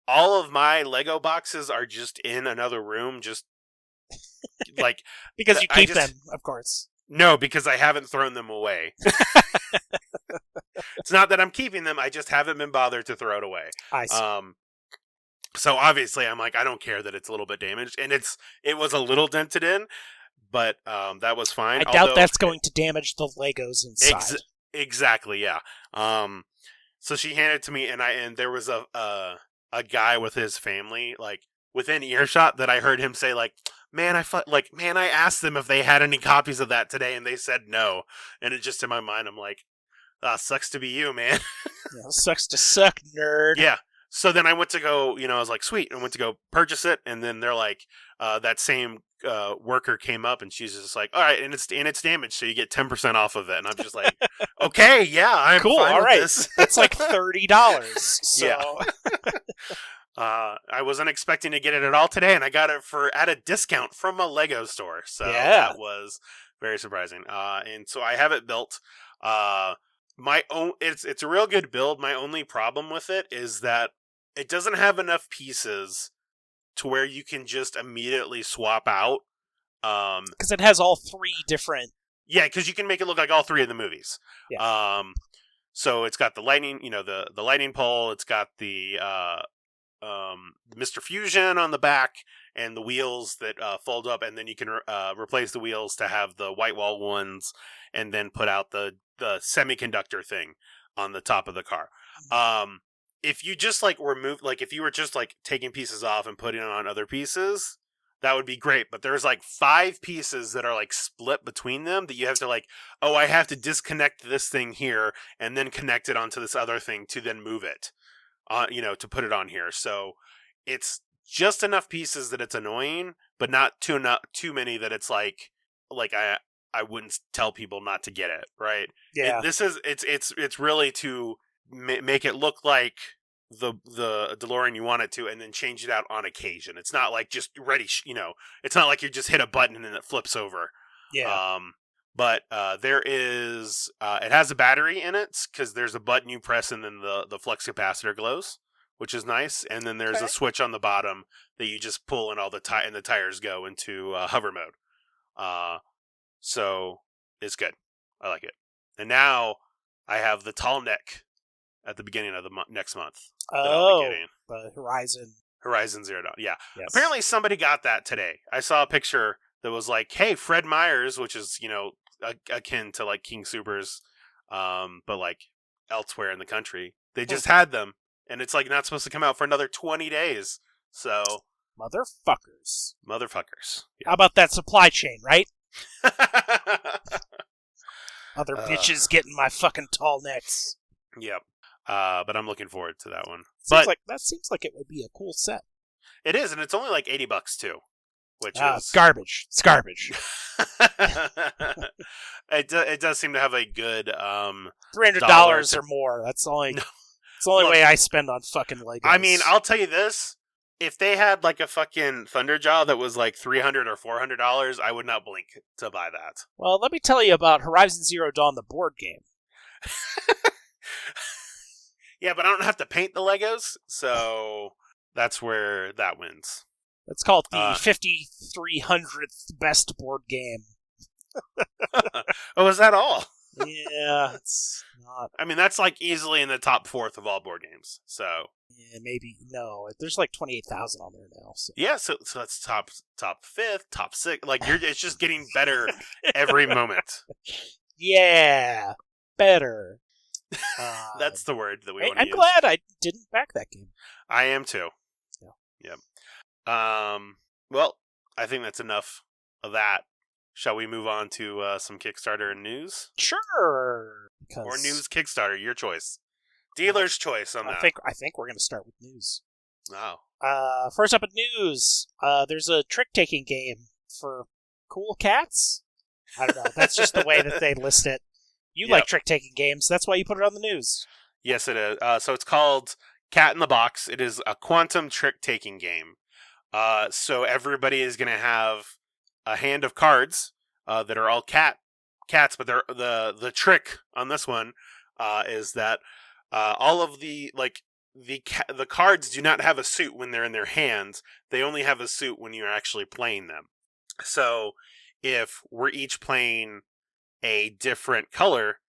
all of my Lego boxes are just in another room, just like because you keep them, of course. No, because I haven't thrown them away. It's not that I'm keeping them; I just haven't been bothered to throw it away. I see. So obviously, I'm like, I don't care that it's a little bit damaged, and it was a little dented in, but that was fine. I doubt that's going to damage the Legos inside. Exactly, yeah. So she handed it to me, and there was a guy with his family, like within earshot, that I heard him say, like, man, I asked them if they had any copies of that today, and they said no. And it just in my mind, I'm like, sucks to be you, man. Yeah, sucks to suck, nerd. Yeah. So then I went to go, I was like, sweet. I went to go purchase it, and then they're like, that same worker came up, and she's just like, all right, and it's damaged, so you get 10% off of it. And I'm just like, okay, yeah, I'm cool. Fine all with right, this. That's like $30. So. Yeah. I wasn't expecting to get it at all today, and I got it at a discount from a Lego store. So that was very surprising. And so I have it built. It's a real good build. My only problem with it is that it doesn't have enough pieces to where you can just immediately swap out. Because it has all three different. Yeah, because you can make it look like all three of the movies. Yeah. So it's got the lightning, the lightning pole. It's got the Mr. Fusion on the back, and the wheels that fold up, and then you can replace the wheels to have the white wall ones, and then put out the semiconductor thing on the top of the car. If you just if you were just like taking pieces off and putting on other pieces, that would be great. But there's like 5 pieces that are like split between them that you have to I have to disconnect this thing here and then connect it onto this other thing to then move it. To put it on here. So it's just enough pieces that it's annoying, but not too many that it's like I wouldn't tell people not to get it, right? Yeah. It's really to make it look like the DeLorean you want it to, and then change it out on occasion. It's not like just ready, it's not like you just hit a button and it flips over. Yeah. But there is, it has a battery in it, because there's a button you press and then the flux capacitor glows, which is nice. And then there's a switch on the bottom that you just pull, and and the tires go into hover mode. So it's good. I like it. And now I have the tall neck at the beginning of the next month. Oh, the Horizon Zero Dawn. Yeah. Yes. Apparently somebody got that today. I saw a picture that was like, hey, Fred Meyers, which is, akin to like King Supers, but like elsewhere in the country. They just had them, and it's like not supposed to come out for another 20 days. So Motherfuckers. Yeah. How about that supply chain, right? Other bitches getting my fucking tall necks. Yep. But I'm looking forward to that one. That seems like it would be a cool set. It is, and it's only like $80 too, which is garbage. It's garbage. It does seem to have a good $300 or more. That's the only way I spend on fucking Legos. I mean, I'll tell you this: if they had like a fucking Thunderjaw that was like $300 or $400, I would not blink to buy that. Well, let me tell you about Horizon Zero Dawn, the board game. Yeah, but I don't have to paint the Legos, so that's where that wins. It's called the 5,300th best board game. Oh, is that all? Yeah, it's not. I mean, that's like easily in the top 4th of all board games. So yeah, maybe no. There's like 28,000 on there now. So. Yeah, so that's top 5th, top 6. Like it's just getting better every moment. Yeah, better. That's the word that we want to use. I'm glad I didn't back that game. I am too. Yeah. Well, I think that's enough of that. Shall we move on to some Kickstarter news? Sure. Or news Kickstarter, your choice. Dealer's choice on that. I think we're going to start with news. Oh. First up in news, there's a trick-taking game for cool cats. I don't know. That's just the way that they list it. You like trick-taking games. That's why you put it on the news. Yes, it is. So it's called Cat in the Box. It is a quantum trick-taking game. So everybody is going to have a hand of cards that are all cats, but they're the trick on this one is that all of the cards do not have a suit when they're in their hands. They only have a suit when you're actually playing them. So if we're each playing a different color,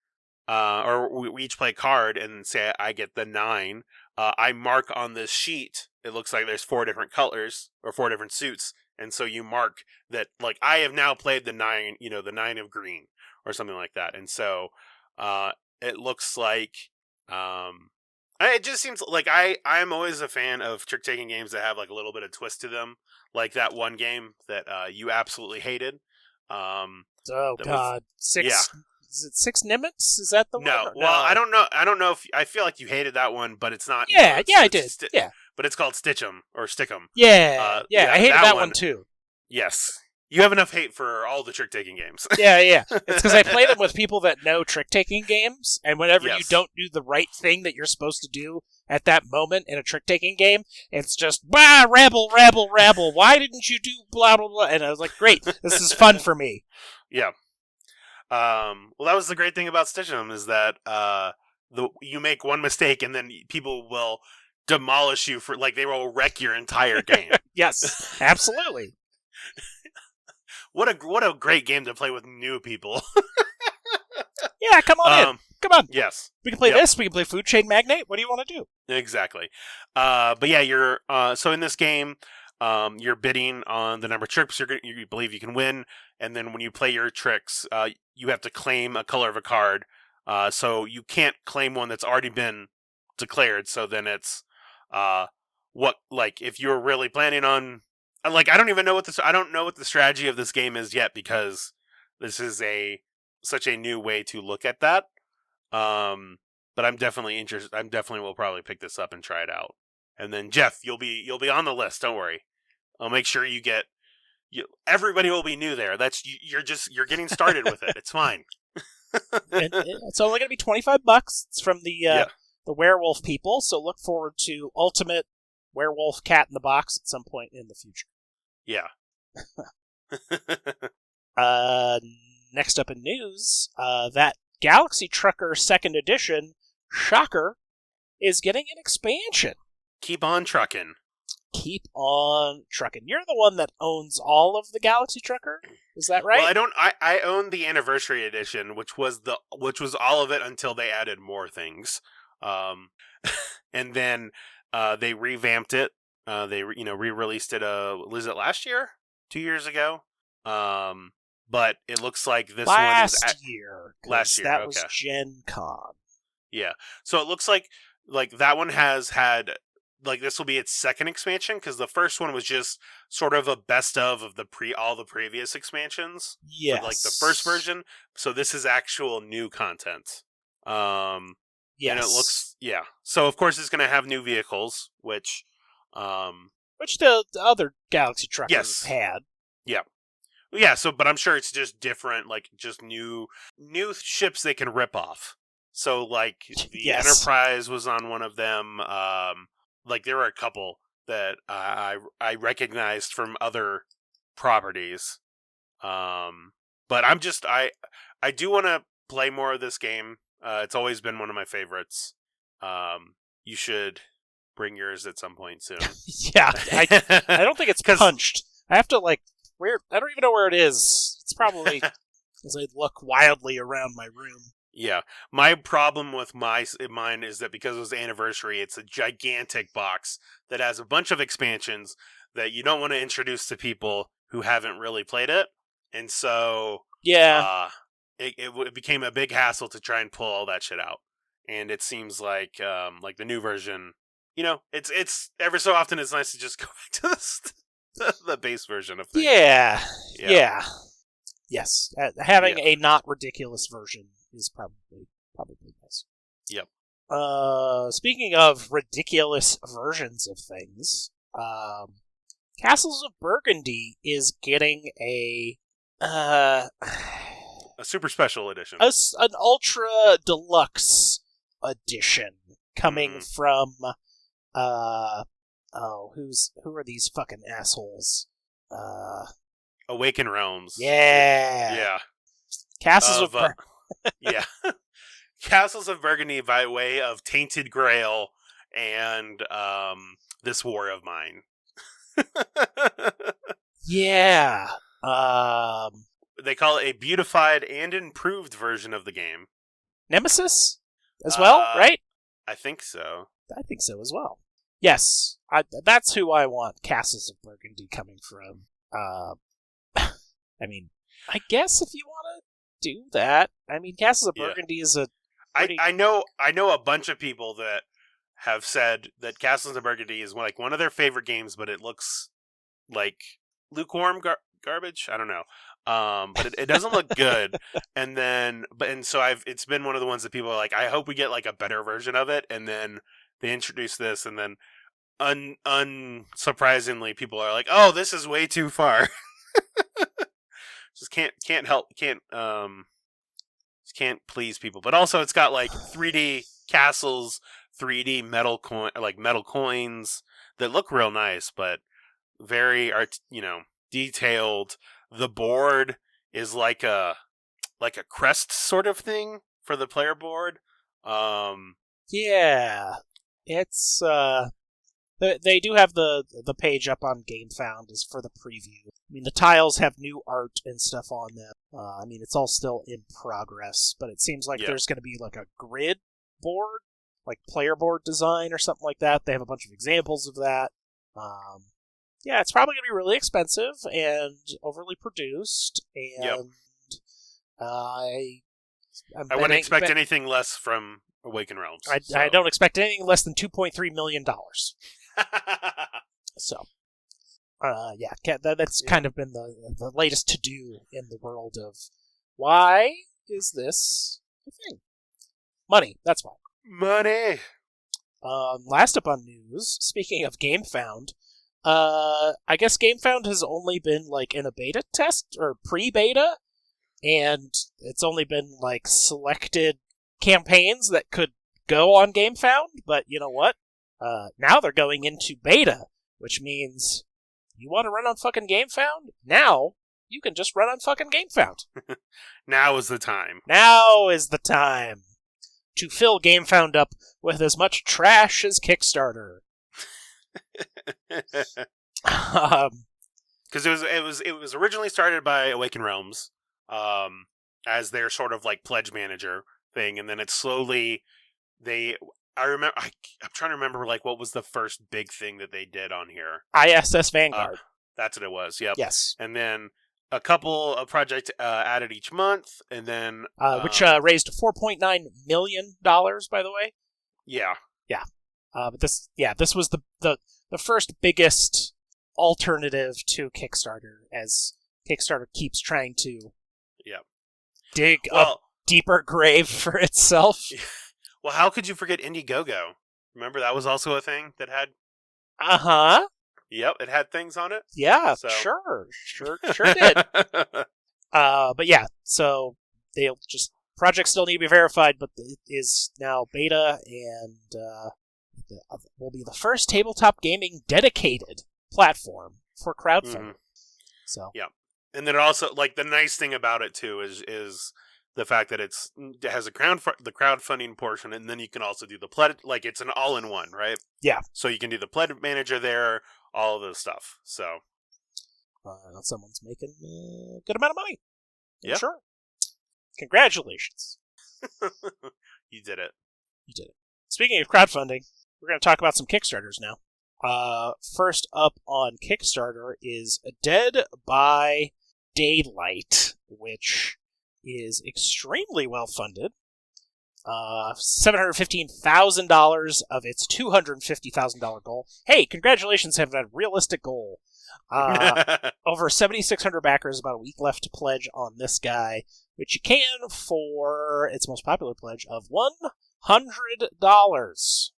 or we each play a card, and say I get the 9, I mark on this sheet. It looks like there's 4 different colors or 4 different suits, and so you mark that like I have now played the 9, the 9 of green or something like that. And so it looks like it just seems like I'm always a fan of trick taking games that have like a little bit of twist to them, like that one game that you absolutely hated. Oh God, 6. Yeah. Is it 6 Nimitz? Is that the one? No. Well, I don't know. I don't know if I feel like you hated that one, but it's not. Yeah, I did. Yeah, but it's called Stitch'em or Stick'em. Yeah, I hated that one too. Yes, you have enough hate for all the trick taking games. Yeah. It's because I play them with people that know trick taking games, and whenever you don't do the right thing that you're supposed to do at that moment in a trick taking game, it's just rabble. Why didn't you do blah blah blah? And I was like, great, this is fun for me. Yeah. Well, that was the great thing about Stitch'em is that you make one mistake and then people will demolish you for they will wreck your entire game. Yes, absolutely. What a great game to play with new people. Yeah, come on in. Come on. Yes. We can play this. We can play Food Chain Magnate. What do you want to do? Exactly. But yeah, you're so in this game, you're bidding on the number of tricks you believe you can win, and then when you play your tricks, you have to claim a color of a card. So you can't claim one that's already been declared. So then it's if you're really planning on I don't know what the strategy of this game is yet, because this is such a new way to look at that. But I'm definitely interested. I definitely will probably pick this up and try it out. And then Jeff, you'll be on the list. Don't worry. I'll make sure you get. Everybody will be new there. You're getting started with it. It's fine. It's only going to be $25. It's from the werewolf people. So look forward to Ultimate Werewolf Cat in the Box at some point in the future. Yeah. Next up in news, that Galaxy Trucker 2nd Edition, shocker, is getting an expansion. Keep on trucking. Keep on trucking. You're the one that owns all of the Galaxy Trucker, is that right? Well, I don't. I own the Anniversary Edition, which was all of it until they added more things. And then they revamped it. They re-released it. Was it last year? 2 years ago? But it looks like this one is last year. That was Gen Con. Yeah. So it looks like that one has had, like, this will be its second expansion, because the first one was just sort of a best of all the previous expansions. Yes. Like the first version. So this is actual new content. Yes. And it looks, So of course it's going to have new vehicles, which the other Galaxy Truckers had. Yeah. Yeah, but I'm sure it's just different, like, just new ships they can rip off. So, like, the Enterprise was on one of them. Like, there were a couple that I recognized from other properties. But I'm just, I do want to play more of this game. It's always been one of my favorites. You should bring yours at some point soon. Yeah, I don't think it's punched. I have to, like, I don't even know where it is. It's probably as I look wildly around my room. Yeah. My problem with mine is that because it was the anniversary, it's a gigantic box that has a bunch of expansions that you don't want to introduce to people who haven't really played it. And so it became a big hassle to try and pull all that shit out. And it seems like the new version, it's ever so often it's nice to just go back to the base version of things. Yeah. Yes. Having a not ridiculous version is probably nice. Yep. Speaking of ridiculous versions of things, Castles of Burgundy is getting a super special edition. An Ultra Deluxe edition coming from who are these fucking assholes? Awaken Realms. Yeah. Castles of yeah. Castles of Burgundy by way of Tainted Grail and This War of Mine. Yeah. They call it a beautified and improved version of the game. Nemesis as well, right? I think so. I think so as well. Yes, that's who I want Castles of Burgundy coming from. I mean, I guess if you want to do that, I mean, Castles of Burgundy is a pretty... I know a bunch of people that have said that Castles of Burgundy is one of their favorite games, but it looks like lukewarm garbage. I don't know. But it doesn't look good. It's been one of the ones that people are like, I hope we get like a better version of it. And then they introduce this, and then unsurprisingly, people are like, oh, this is way too far. Just can't please people. But also it's got like 3D castles, 3D metal coins that look real nice, but very detailed. The board is like a crest sort of thing for the player board. Yeah. It's they do have the page up on Gamefound is for the preview. I mean, the tiles have new art and stuff on them. I mean, it's all still in progress, but it seems like there's going to be like a grid board, like player board design or something like that. They have a bunch of examples of that. Yeah, it's probably going to be really expensive and overly produced, and I wouldn't expect anything less from Awaken Realms. I don't expect anything less than $2.3 million. So, that's kind of been the latest to-do in the world of why is this a thing? Money, that's why. Money! Last up on news, speaking of Gamefound, I guess Gamefound has only been like in a beta test or pre-beta, and it's only been like selected campaigns that could go on Gamefound. But you know what? Now they're going into beta, which means you want to run on fucking Gamefound? Now you can just run on fucking Gamefound. Now is the time. Now is the time to fill Gamefound up with as much trash as Kickstarter. Because it was originally started by Awaken Realms as their sort of like pledge manager thing, and then it slowly I remember. I'm trying to remember like what was the first big thing that they did on here. ISS Vanguard. That's what it was. Yep. Yes. And then a couple of projects added each month, and then which raised $4.9 million, by the way. Yeah. Yeah. But this was the first biggest alternative to Kickstarter, as Kickstarter keeps trying to dig a deeper grave for itself. Well, how could you forget Indiegogo? Remember that was also a thing that had. Yep, it had things on it. Yeah, so. Sure did. But yeah, so they'll just projects still need to be verified, but it is now beta and will be the first tabletop gaming dedicated platform for crowdfunding. Mm-hmm. So yeah, and then also like the nice thing about it too is the fact that it has the crowdfunding portion, and then you can also do the pledge. Like it's an all-in-one, right? Yeah. So you can do the pledge manager there, all of this stuff. So someone's making a good amount of money. Yeah. Sure. Congratulations. You did it. Speaking of crowdfunding, we're going to talk about some Kickstarters now. First up on Kickstarter is Dead by Daylight, which is extremely well funded. $715,000 of its $250,000 goal. Hey, congratulations, have a realistic goal. Over 7,600 backers, about a week left to pledge on this guy, which you can for its most popular pledge of $100.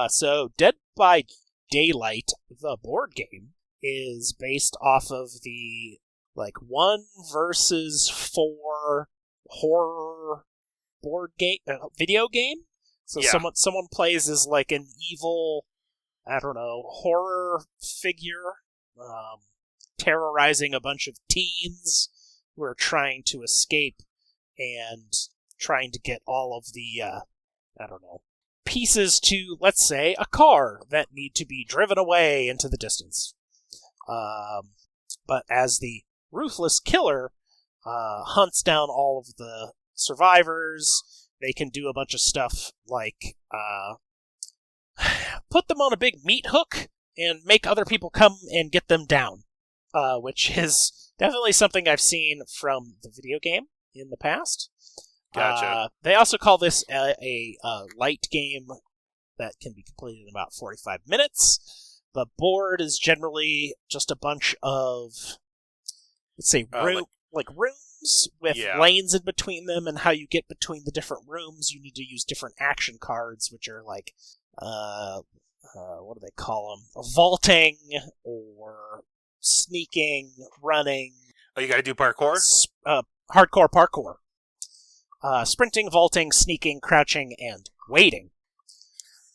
So Dead by Daylight, the board game, is based off of the 1 versus 4 horror board game, video game. So yeah. someone plays as like an evil, I don't know, horror figure, terrorizing a bunch of teens who are trying to escape and trying to get all of the, pieces to, let's say, a car that need to be driven away into the distance. But as the ruthless killer hunts down all of the survivors, they can do a bunch of stuff like put them on a big meat hook and make other people come and get them down, which is definitely something I've seen from the video game in the past. Gotcha. They also call this a light game that can be completed in about 45 minutes. The board is generally just a bunch of, let's say, rooms with lanes in between them, and how you get between the different rooms, you need to use different action cards, which are like, what do they call them? Vaulting, or sneaking, running. Oh, you gotta do parkour? Hardcore parkour. Sprinting, vaulting, sneaking, crouching, and waiting.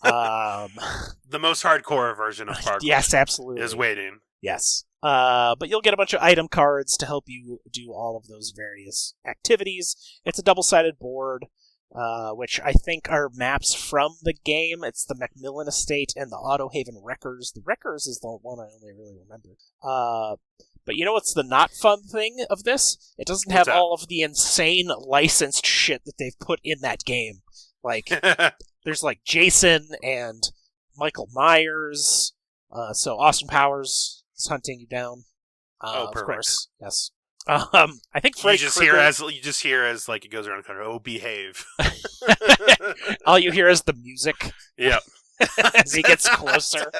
The most hardcore version of parkour. Yes, absolutely. Is waiting. Yes. But you'll get a bunch of item cards to help you do all of those various activities. It's a double-sided board, which I think are maps from the game. It's the Macmillan Estate and the Autohaven Wreckers. The Wreckers is the one I only really remember. But you know what's the not fun thing of this? It doesn't have all of the insane licensed shit that they've put in that game. Like, there's like Jason and Michael Myers, so Austin Powers is hunting you down. Perfect. Of course, yes. I think Freddy Krueger... You just hear as like it goes around the corner, oh, behave. All you hear is the music. Yep. As he gets closer.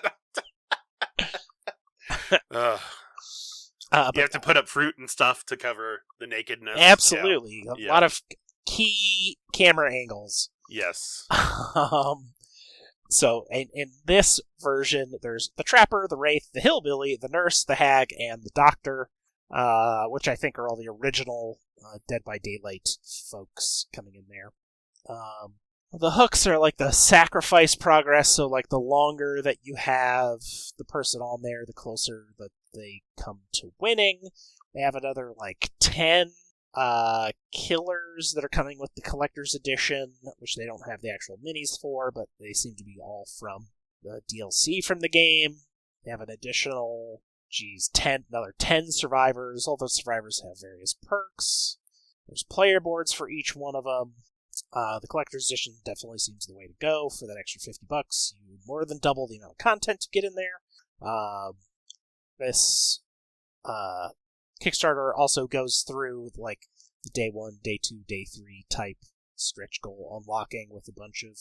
You have to put up fruit and stuff to cover the nakedness. Absolutely. A lot of key camera angles. Yes. So, in this version, there's the Trapper, the Wraith, the Hillbilly, the Nurse, the Hag, and the Doctor, which I think are all the original Dead by Daylight folks coming in there. The hooks are like the sacrifice progress, so like the longer that you have the person on there, the closer that they come to winning. They have another like 10 killers that are coming with the collector's edition, which they don't have the actual minis for, but they seem to be all from the DLC from the game. They have an additional, another 10 survivors. All those survivors have various perks. There's player boards for each one of them. The collector's edition definitely seems the way to go. For that extra $50, you more than double the amount of content you get in there. This Kickstarter also goes through like the day 1, day 2, day 3 type stretch goal unlocking with a bunch of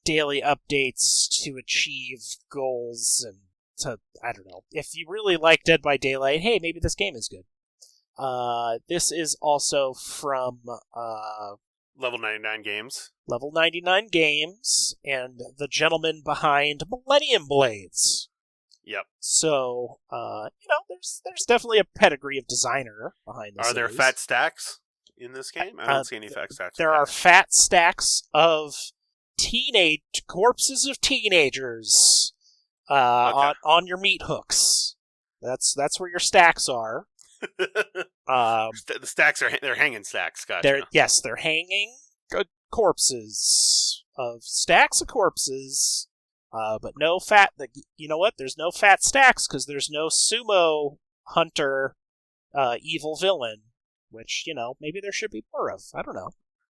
daily updates to achieve goals and to, I don't know. If you really like Dead by Daylight, hey, maybe this game is good. This is also from Level 99 Games. Level 99 Games and the gentleman behind Millennium Blades. Yep. So, there's definitely a pedigree of designer behind this. Are there fat stacks in this game? I don't see any fat stacks. There are fat stacks of corpses of teenagers on your meat hooks. That's where your stacks are. The stacks they're hanging stacks. Gotcha. They're hanging corpses of stacks of corpses. But no fat. You know what? There's no fat stacks because there's no sumo hunter, evil villain. Which maybe there should be more of. I don't know.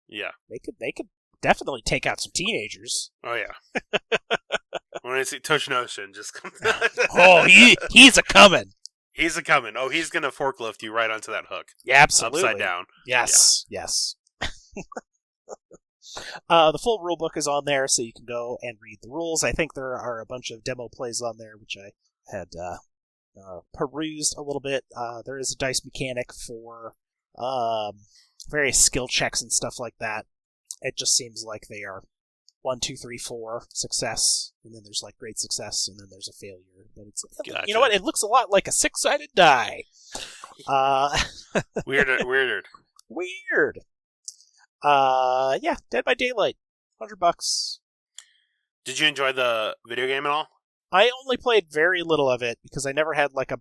Yeah, they could definitely take out some teenagers. Oh yeah. When I see Toshinoshin just come. Oh, he's a coming. He's a coming. Oh, he's gonna forklift you right onto that hook. Yeah, absolutely. Upside down. Yes. Yeah. Yes. The full rulebook is on there, so you can go and read the rules. I think there are a bunch of demo plays on there, which I had perused a little bit. There is a dice mechanic for various skill checks and stuff like that. It just seems like they are 1, 2, 3, 4 success, and then there's like great success, and then there's a failure. But it's gotcha. You know what? It looks a lot like a 6-sided die. Weird. Yeah, Dead by Daylight, $100. Did you enjoy the video game at all? I only played very little of it because I never had like a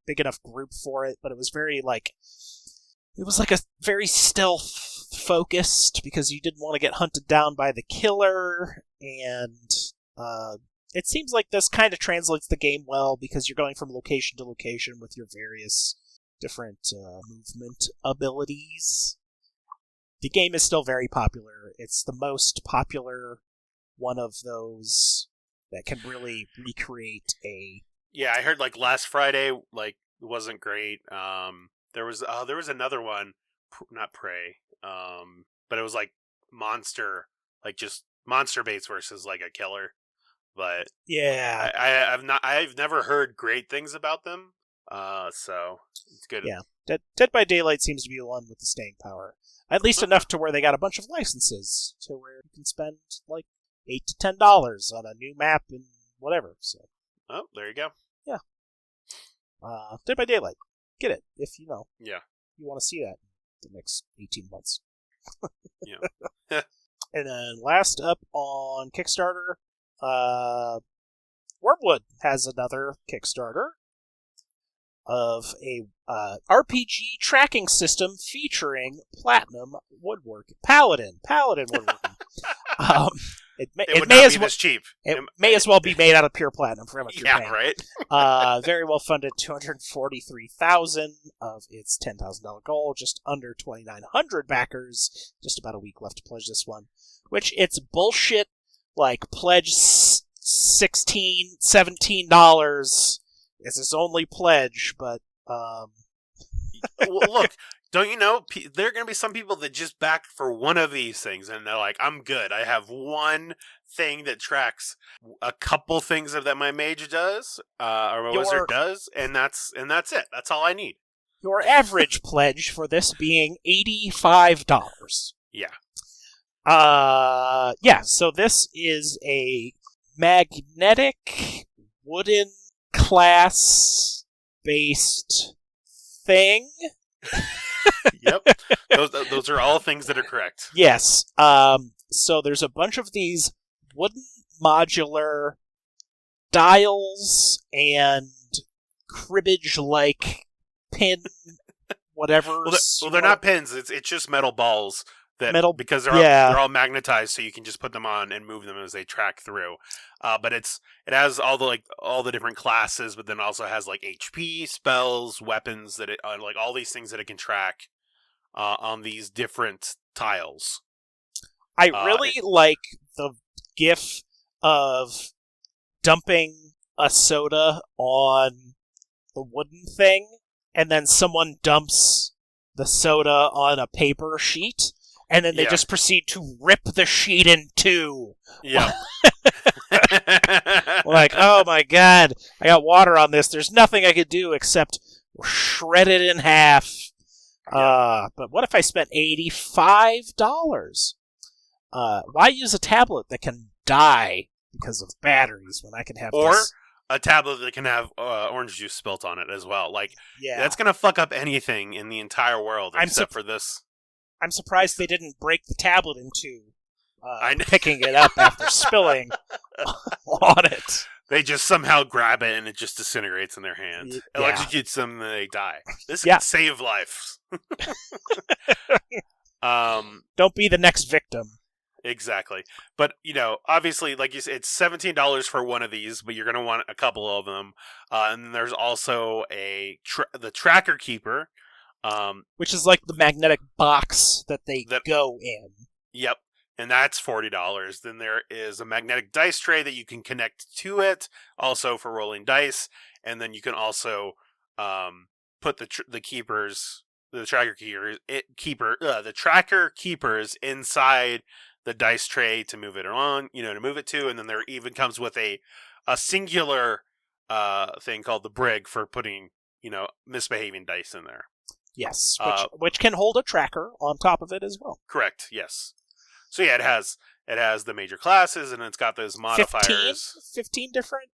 big enough group for it. But it was very a very stealth focused because you didn't want to get hunted down by the killer, and it seems like this kind of translates the game well because you're going from location to location with your various different movement abilities. The game is still very popular. It's the most popular one of those that can really recreate a... Yeah, I heard like last Friday, like it wasn't great. There was another one, not Prey, but it was like monster, like just monster baits versus like a killer. But yeah, I've never heard great things about them. So it's good. Yeah, Dead by Daylight seems to be the one with the staying power. At least enough to where they got a bunch of licenses to where you can spend like $8 to $10 on a new map and whatever. So, oh, there you go. Yeah, Dead by Daylight, get it if you want to see that in the next 18 months. Yeah. And then last up on Kickstarter, Wyrmwood has another Kickstarter of a RPG tracking system featuring platinum woodworking. Paladin woodworking. It may as well cheap. It may as well be made out of pure platinum for how much you're paying. Right. Very well funded, $243,000 of its $10,000 goal. Just under 2,900 backers. Just about a week left to pledge this one, which it's bullshit. Like pledge $16, $17. It's his only pledge, but well, look, don't you know, there are going to be some people that just back for one of these things, and they're like, I'm good. I have one thing that tracks a couple things that my mage does, or my wizard does, and that's it. That's all I need. Your average pledge for this being $85. Yeah. Yeah, so this is a magnetic wooden class-based thing. Yep. Those are all things that are correct. Yes. So there's a bunch of these wooden modular dials and cribbage-like pin whatever. Well, they're not pins. It's just metal balls. Because they're all magnetized, so you can just put them on and move them as they track through. But it has all the different classes, but then also has like HP, spells, weapons that like all these things that it can track on these different tiles. I really like the gif of dumping a soda on the wooden thing, and then someone dumps the soda on a paper sheet, and then they just proceed to rip the sheet in two. Yeah. Like, oh my god, I got water on this. There's nothing I could do except shred it in half. But what if I spent $85? Why use a tablet that can die because of batteries when I can have a tablet that can have orange juice spilt on it as well? Like, yeah, that's going to fuck up anything in the entire world except for this. I'm surprised they didn't break the tablet in two, picking it up after spilling on it. They just somehow grab it and it just disintegrates in their hand. It electrocutes them and they die. This could save lives. Don't be the next victim. Exactly. But, obviously, like you said, it's $17 for one of these, but you're going to want a couple of them. And then there's also the Tracker Keeper. Which is like the magnetic box that they go in. Yep. And that's $40. Then there is a magnetic dice tray that you can connect to it, also for rolling dice. And then you can also put the Tracker Keepers inside the dice tray to move it along, to move it to. And then there even comes with a singular thing called the brig for putting, misbehaving dice in there. Yes, which can hold a tracker on top of it as well. Correct. Yes. So yeah, it has the major classes, and it's got those modifiers. 15 different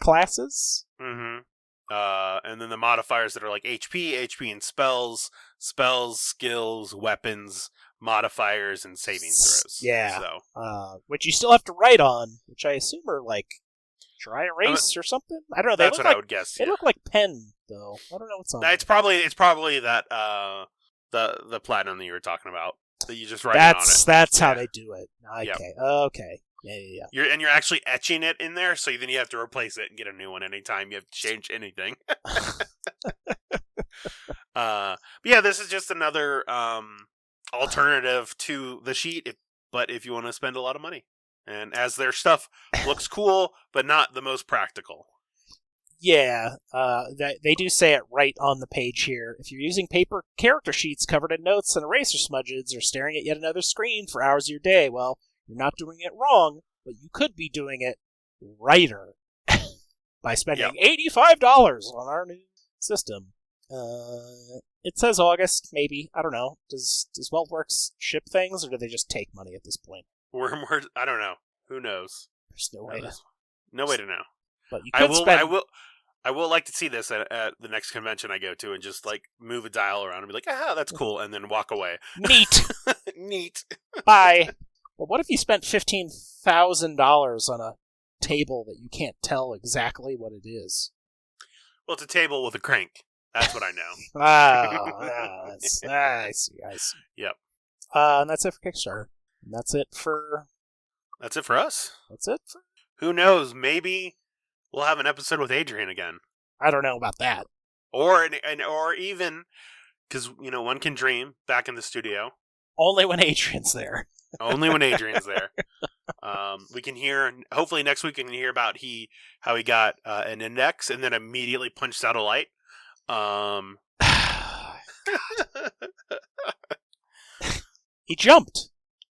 classes. Mm-hmm. And then the modifiers that are like HP and spells, skills, weapons, modifiers, and saving throws. Yeah. So, which you still have to write on, which I assume are like dry erase or something. I don't know. That's what I would guess. They look like pen, though. I don't know what's on. It's probably that the platinum that you were talking about that you just write on it. That's how they do it. Okay. Okay. Yeah. You're actually etching it in there, so then you have to replace it and get a new one anytime you have to change anything. But yeah, this is just another alternative to the sheet, but if you want to spend a lot of money. And as their stuff looks cool, but not the most practical. Yeah, they do say it right on the page here. If you're using paper character sheets covered in notes and eraser smudges or staring at yet another screen for hours of your day, well, you're not doing it wrong, but you could be doing it righter by spending $85 on our new system. It says August, maybe. I don't know. Does WeldWorks ship things, or do they just take money at this point? Wyrmwood, I don't know. Who knows? There's no way to know. But you could I will like to see this at the next convention I go to and just like move a dial around and be like, that's cool, and then walk away. Neat. Neat. Bye. Well, what if you spent $15,000 on a table that you can't tell exactly what it is? Well, it's a table with a crank. That's what I know. I see. Yep. And that's it for Kickstarter. And that's it for us. That's it for... Who knows? Maybe we'll have an episode with Adrian again. I don't know about that. Or even, because, one can dream back in the studio. Only when Adrian's there. Only when Adrian's there. We can hear, hopefully next week we can hear about how he got an index and then immediately punched out a light. He jumped.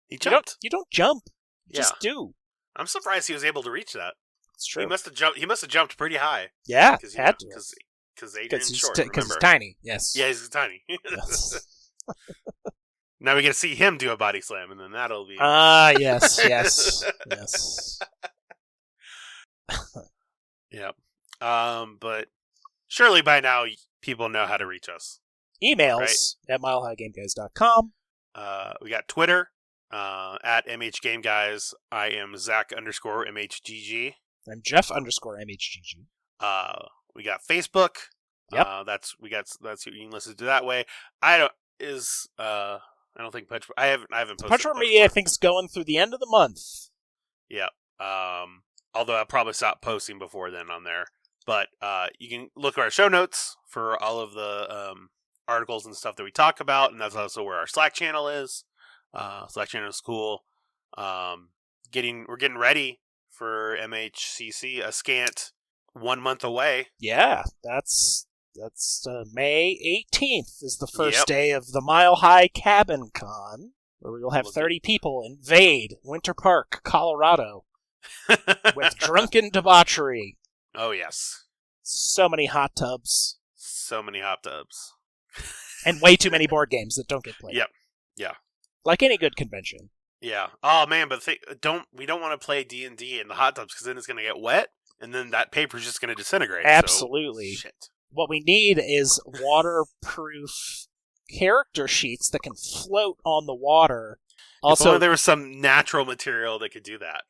You don't jump. You just do. I'm surprised he was able to reach that. It's true. He must have jumped pretty high. Yeah, had to. Because Adrian's short. Because he's tiny. Yes. Yeah, he's tiny. Yes. Now we get to see him do a body slam, and then that'll be... yes. Yep. But surely by now people know how to reach us. Emails at milehighgameguys.com. We got Twitter at MHGameGuys. I am Zach_MHGG. I'm Jeff_MHGG. We got Facebook. Yep. That's you can listen to that way. I don't think I haven't posted. Punchboard Media I think is going through the end of the month. Yeah. Although I'll probably stop posting before then on there. But you can look at our show notes for all of the articles and stuff that we talk about, and that's also where our Slack channel is. Slack channel is cool. We're getting ready for MHCC, a scant 1 month away. Yeah, that's May 18th is the first day of the Mile High Cabin Con, where we will have 30 people invade Winter Park, Colorado, with drunken debauchery. Oh, yes. So many hot tubs. So many hot tubs. And way too many board games that don't get played. Yep. Yeah. Like any good convention. Yeah. Oh, man, but we don't want to play D&D in the hot tubs because then it's going to get wet, and then that paper's just going to disintegrate. Absolutely. So, shit. What we need is waterproof character sheets that can float on the water. Also, if only there was some natural material that could do that.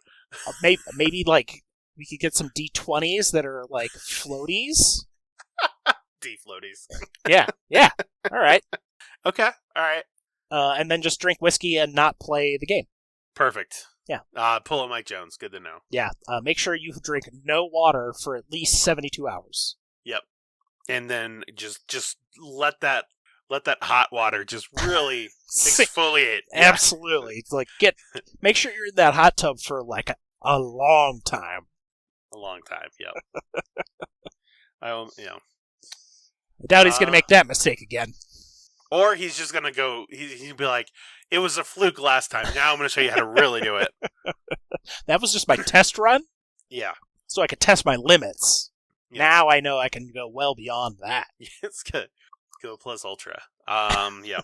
maybe like we could get some D20s that are like floaties. D-floaties. Yeah. All right. Okay. All right. And then just drink whiskey and not play the game. Perfect. Yeah. Pull a Mike Jones. Good to know. Yeah. Make sure you drink no water for at least 72 hours. Yep. And then just let that hot water just really exfoliate. Yeah. Absolutely. It's like make sure you're in that hot tub for like a long time. A long time. Yep. I doubt he's going to make that mistake again. Or he's just going to go. He'd be like, "It was a fluke last time. Now I'm going to show you how to really do it." That was just my test run. Yeah. So I could test my limits. Yeah. Now I know I can go well beyond that. It's good. Go plus ultra. Yeah.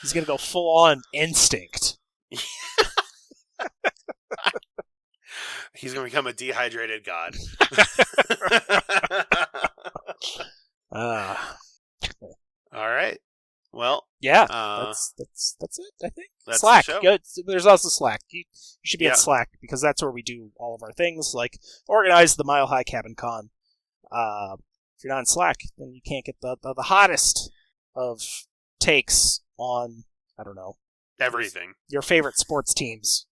He's gonna go full on instinct. He's gonna become a dehydrated god. All right. Well. Yeah. That's it. I think. That's Slack. The show. Good. There's also Slack. You should be in Slack because that's where we do all of our things, like organize the Mile High Cabin Con. If you're not in Slack, then you can't get the hottest of takes on, I don't know, everything. Your favorite sports teams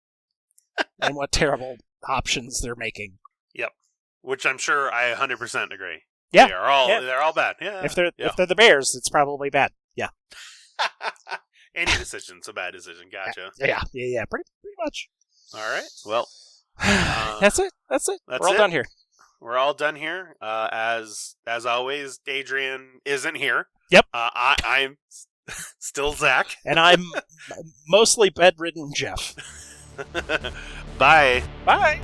and what terrible options they're making. Yep. Which I'm sure I 100% agree. Yeah. They're all bad. Yeah. If they're the Bears, it's probably bad. Yeah. Any decision's a bad decision. Gotcha. Yeah. Pretty much. All right. Well, that's it. We're all done here. We're all done here. As always, Adrian isn't here. Yep. I'm still Zach. And I'm mostly bedridden Jeff. Bye. Bye.